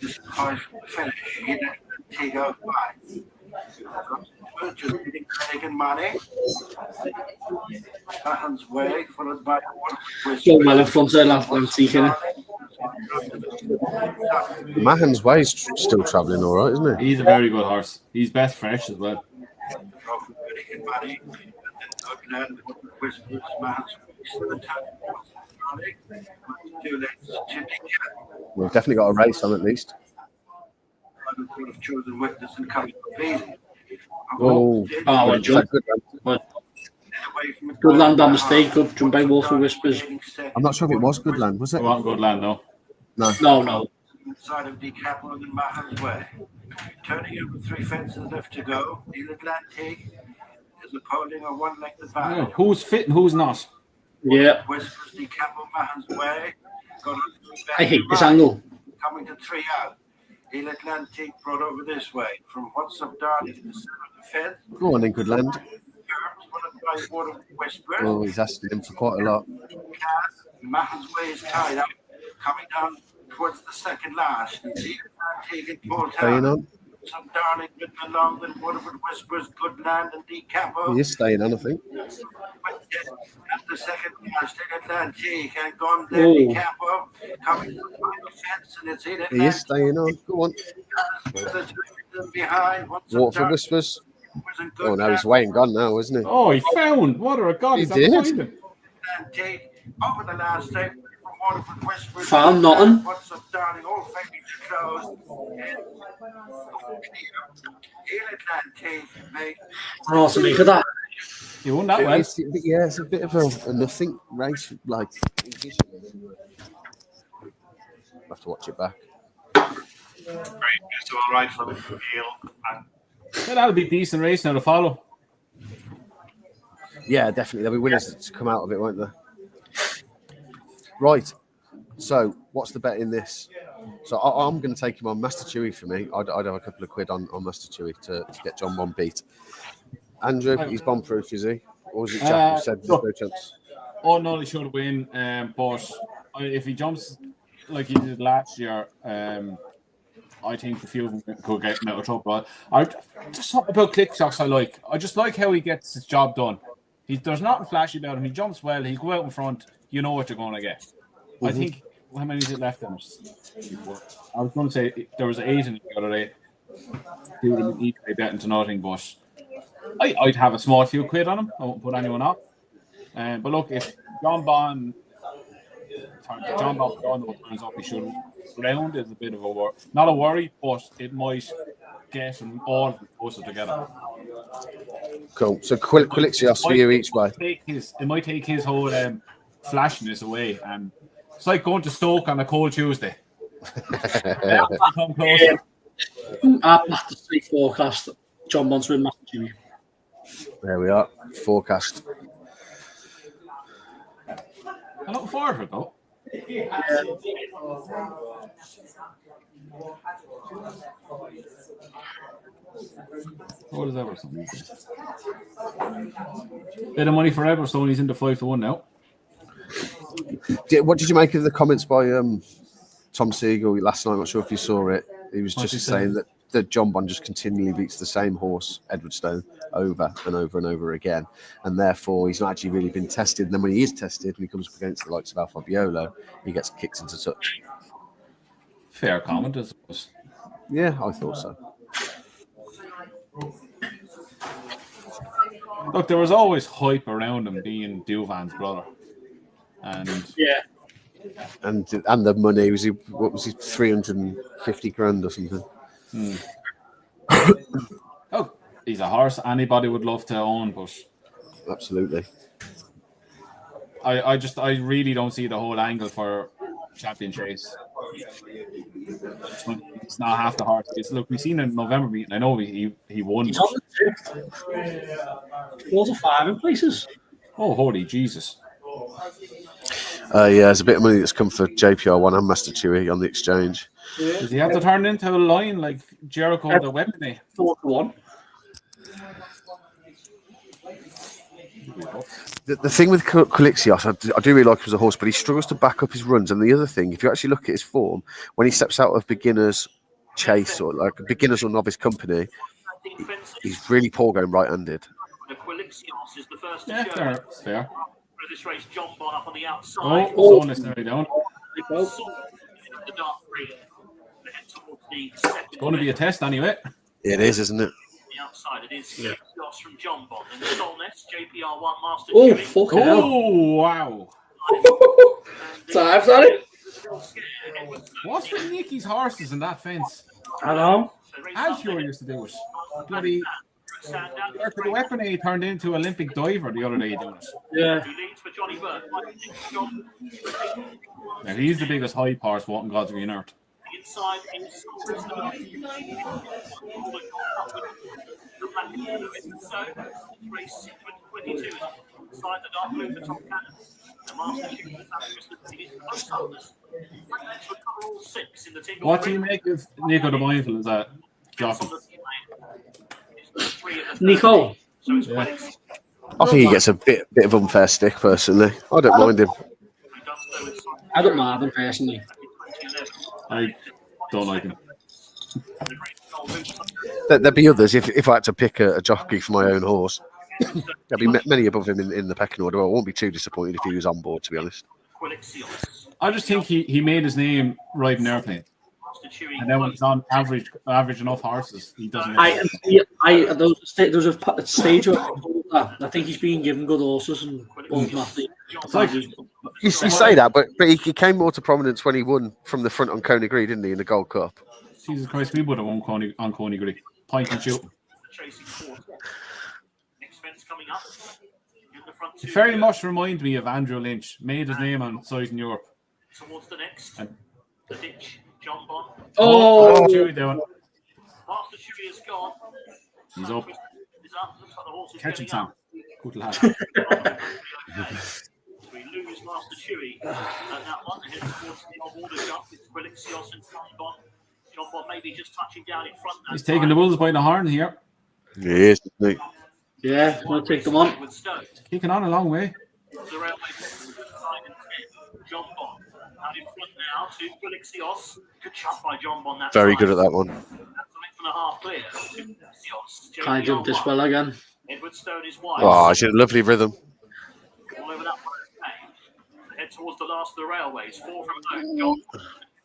This is 5 finish. In Tigo 5. Just getting taking money. Matham's way followed by So well in front of last time, seeking. Mahan's Way is still travelling all right, isn't he? He's a very good horse. He's best fresh as well. We've definitely got a race on at least. Chosen witness and coming Oh, well, good. Good land on the stake, good jump by Water Whispers. I'm not sure if it was good land, was it? It wasn't good land, no. No. Inside of Decathlon and Mahan's Way. Turning over 3 fences left to go. The Atlantic is upholding a 1 length advantage. Yeah, who's fit and who's not? Yeah. Whispers Decathlon Mahan's Way. I hate this angle. Coming to 3 out. The Atlantic brought over this way. From What's Up Darling to the center of the fence. Go on then, good land. Whisper. Oh, he's asking him for quite a lot. Mahan's Way is tied up. Coming down towards the second last. You see taking full Staying on. Some darling with the long and Waterford Whispers, good land and decapo. He is staying on, I think. At the second last, Atlantic and gone there, decapo. Coming to the fence and it's in He is staying on. Go on. Behind. Waterford Whispers. Oh, no, he's way and gone now, isn't he? Oh, he found. What a god. He did. Atlantic over the last day. Waterford Whispers. Found nothing. What's up, darling? All family closed. Atlantic, mate. Oh, so make of that. He won that well. Yeah, it's a bit of a nothing race, like. I'll have to watch it back. Great, so all right for the field. Yeah, that'll be a decent race now to follow. Yeah, definitely. There'll be winners to come out of it, won't there? Right. So, what's the bet in this? So, I'm going to take him on Master Chewy for me. I'd have a couple of quid on Master Chewy to get John Bond beat. Andrew, he's bomb-proof, is he? Or was it Jack who said there's no chance? Oh, no, he should win. But if he jumps like he did last year, I think the few of them could get him out of trouble. Just something about click shots I like. I just like how he gets his job done. There's nothing flashy about him. He jumps well. He'll go out in front. You know what you're going to get. Mm-hmm. I think, how many is it left? I was going to say there was 8 in the other day. He would have been equally betting to nothing, but I'd have a small few quid on him. I won't put anyone off. But look, if John Bond turns up, he should. Round is a bit of a not a worry, but it might get them all closer together. Cool. So Quilixios for you each way. It might take his whole flashiness away, and it's like going to Stoke on a cold Tuesday. Come closer. Our Master Street forecast. John Bond's with Master Chewy. There we are. Forecast. I'm looking forward to it though. What is Everson? Bit of money for Everson. He's into 5-1 now. What did you make of the comments by Tom Siegel last night? I'm not sure if you saw it. He was just saying that that John Bond just continually beats the same horse, Edwardstone, over and over and over again, and therefore he's not actually really been tested. And then when he is tested, when he comes up against the likes of Alfa Biolo, he gets kicked into touch. Fair comment, I suppose. Yeah, I thought so. Look, there was always hype around him being Duvan's brother, and And the money was what was he 350 grand or something? oh, he's a horse anybody would love to own, but Absolutely. I really don't see the whole angle for Champion Chase. It's not half the horse. Look, we've seen in November meeting. I know he won. He's on the 6th. 4 to 5 in places. Oh, holy Jesus! Yeah, there's a bit of money that's come for JPR1 and Master Chewy on the exchange. Does he have to turn into a lion like Jericho the Weapon? 4 to 1. The thing with Calixios, I do really like him as a horse, but he struggles to back up his runs. And the other thing, if you actually look at his form, when he steps out of beginner's chase or like beginners or novice company, he's really poor going right-handed. Is the first Yeah, fair. for this race. John Bond up on the outside. Oh, so necessarily down. The dark green. It's going to be a test anyway. It is, isn't it? The outside, it is Felicios from John Bond and Solness, JPR1 Master. Oh, fucking hell. Oh, wow. I've done it. What's with Nicky's horses in that fence? I know. Azure used to do it. Bloody the Weapon A turned into Olympic diver the other day doing it. Yeah. Now he's the biggest hype horse walking God's green earth. Inside race 22 inside the dark blue for Tom Cannon. The Master What do you make of Nico the Mindful as a jockey? Nico. I think he gets a bit of unfair stick, personally. I don't mind him. I don't mind him personally. I don't like him. There'd be others if I had to pick a jockey for my own horse. There'd be many above him in the pecking order. I won't be too disappointed if he was on board, to be honest. I just think he made his name riding airplane. And then when he's on average enough horses, he doesn't. There's a stage where I think he's being given good horses and It's like, you say that, but he came more to prominence when he won from the front on Coney Green, didn't he, in the Gold Cup? Jesus Christ, we would have won on Coney Green. Point and shoot. It very much reminds me of Andrew Lynch. Made his name on Size in Europe. Towards the next, the ditch, John Bond. Oh, Chewy down. Master Chewy is gone. He's up. He's up. Looks like the horse is Catch him, getting Sam. up. Good lad. We lose Master Chewy at that one. Head towards the old water jump with Quilixios and John Bond. John Bond maybe just touching down in front. He's taking the bulls by the horn here. He is, isn't he? Yeah, we'll take them on. Kicking on a long way. John Bond out in front now to Quilixios. Good shot by John Bond. Very good at that one. That's a length and a half clear. Quilixios. Can I jump this well again? Edwardstone is wide. Oh, it's a lovely rhythm. All over that one. Head towards the last of the railways. 4 from home. John.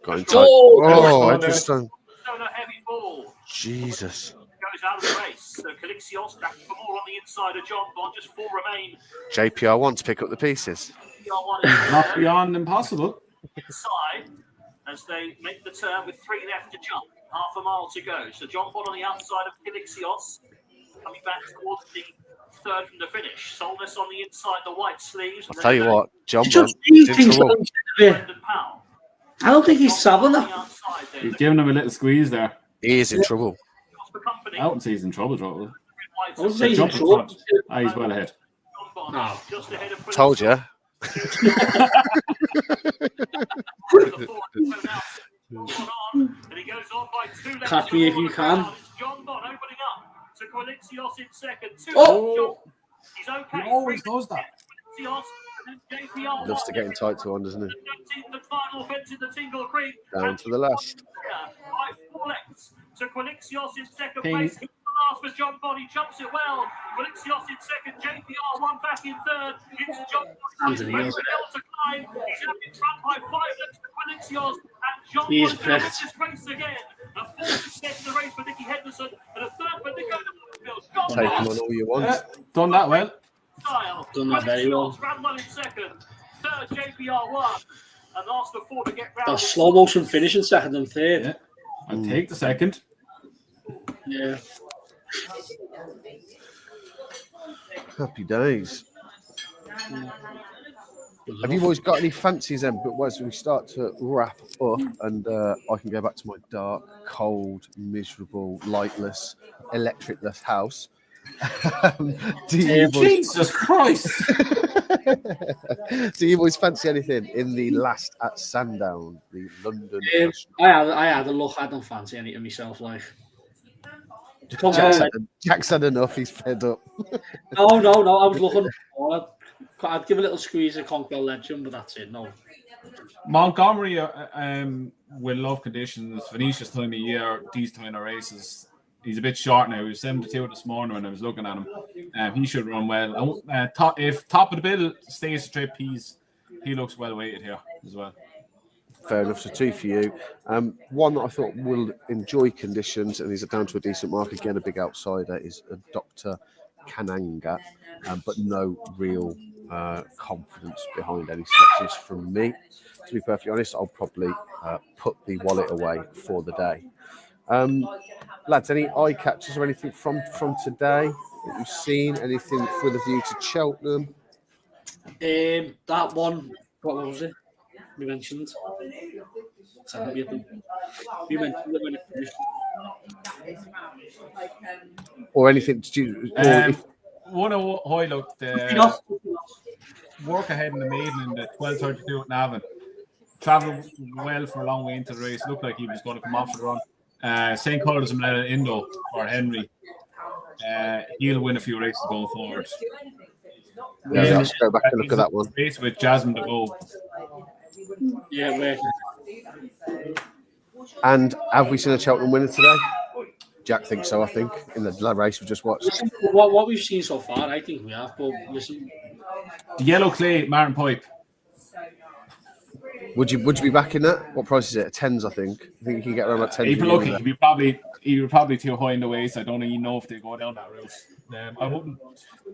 Got in tight. Oh, Edwardstone. A heavy ball. Jesus. Goes out of the race. So Quilixios back for more on the inside of John Bond. Just 4 remain. JPR1 to pick up the pieces. Not beyond impossible. Inside as they make the turn with 3 left to jump. Half a mile to go. So John Bond on the outside of Quilixios. Coming back towards the third from the finish. Solness on the inside, the white sleeves. I'll tell you what, John Bond He's is in trouble. I don't think he's saving that. He's giving him a little squeeze there. He is in trouble. I wouldn't say he's in trouble. I would say he's in trouble. He's well ahead. No. Told you. Catch me if you can. John Bond opening up to Quilixios in second. Oh, he's okay. he always does that. Quilixios Loves to get in title on, doesn't he? The final fence in the Tingle Creek. Down to the last. By 4 lengths to Quilixios in second Ping. place. Last for John Body, jumps it well. Quilixios in second, JPR 1 back in third. It's John Body to climb. He's up in front by 5 lengths to Quilixios, and John Body to win this race again. A fourth success in the race for Nicky Henderson, and a third for Nico Field. Take him on all you want. Done that well. Done that very well. Ran well in second. Third, JPR 1. And last of 4 to get round. That slow motion finish in second and third. Yeah. I'll take the second. Yeah. Happy days. Have you boys got any fancies then? But as we start to wrap up, and I can go back to my dark, cold, miserable, lightless, electricless house. Jesus Christ! Do you boys fancy anything in the last at Sandown, the London? I had a look. I don't fancy anything myself. Like Jack's had enough. He's fed up. No. I was looking. I'd give a little squeeze of Conquer Legend, but that's it. No. Montgomery will love conditions. Venetia's time of year, these kind of races. He's a bit short now. He was 72 this morning when I was looking at him. He should run well. If top of the bill stays strip, he looks well weighted here as well. Fair enough. So 2 for you. One that I thought will enjoy conditions and is down to a decent mark. Again, a big outsider is Dr. Kananga, but no real confidence behind any selections from me. To be perfectly honest, I'll probably put the wallet away for the day. Lads, any eye catches or anything from today that you've seen? Anything with a view to Cheltenham? That one. What was it? We mentioned. You mentioned it when it finished. Or anything to do? One of how I looked. Work ahead in the maiden in the 12:32 at Navan. Travelled well for a long way into the race. Looked like he was going to come off the run. St. Colours and Indo or Henry. He'll win a few races going forward. Yeah, let's go back and look at that one. Race with Jasmine DeVoe. Yeah, wait. And have we seen a Cheltenham winner today? Jack thinks so, I think, in the race we've just watched. What we've seen so far, I think we have. But listen, The Yellow Clay, Martin Pipe. Would you be back in that? What price is it? 10s, I think. I think you can get around like 10. He'd be probably too high in the waist. I don't even know if they go down that route. I wouldn't.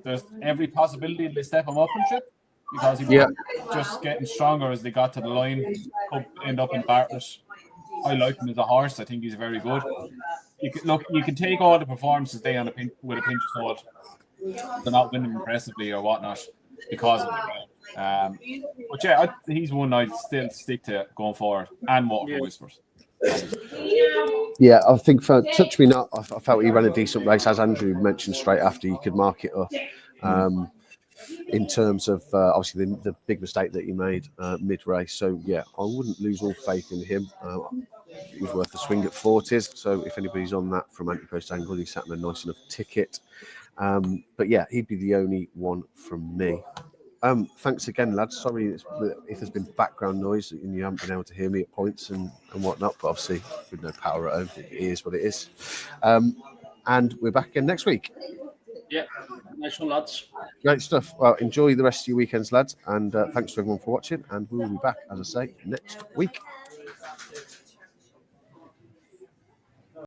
There's every possibility they step him up and trip because he just getting stronger as they got to the line. Could end up in Bartlett. I like him as a horse. I think he's very good. You can take all the performances they on with a pinch of salt. They're not winning impressively or whatnot because of the but yeah, he's one I'd still stick to going forward and Waterford Whispers. Yeah, I think for Touch Me Not, I felt he ran a decent race. As Andrew mentioned straight after, you could mark it up. In terms of obviously the big mistake that he made mid-race. So yeah, I wouldn't lose all faith in him. He was worth a swing at 40s. So if anybody's on that from Anti-Post Angle, he sat in a nice enough ticket. But yeah, he'd be the only one from me. Thanks again, lads. Sorry if there's been background noise and you haven't been able to hear me at points and whatnot, but obviously with no power at home, it is what it is. And we're back again next week. yeah, nice one, lads. Great stuff. Well, enjoy the rest of your weekends, lads, and thanks to everyone for watching, and we'll be back, as I say, next week.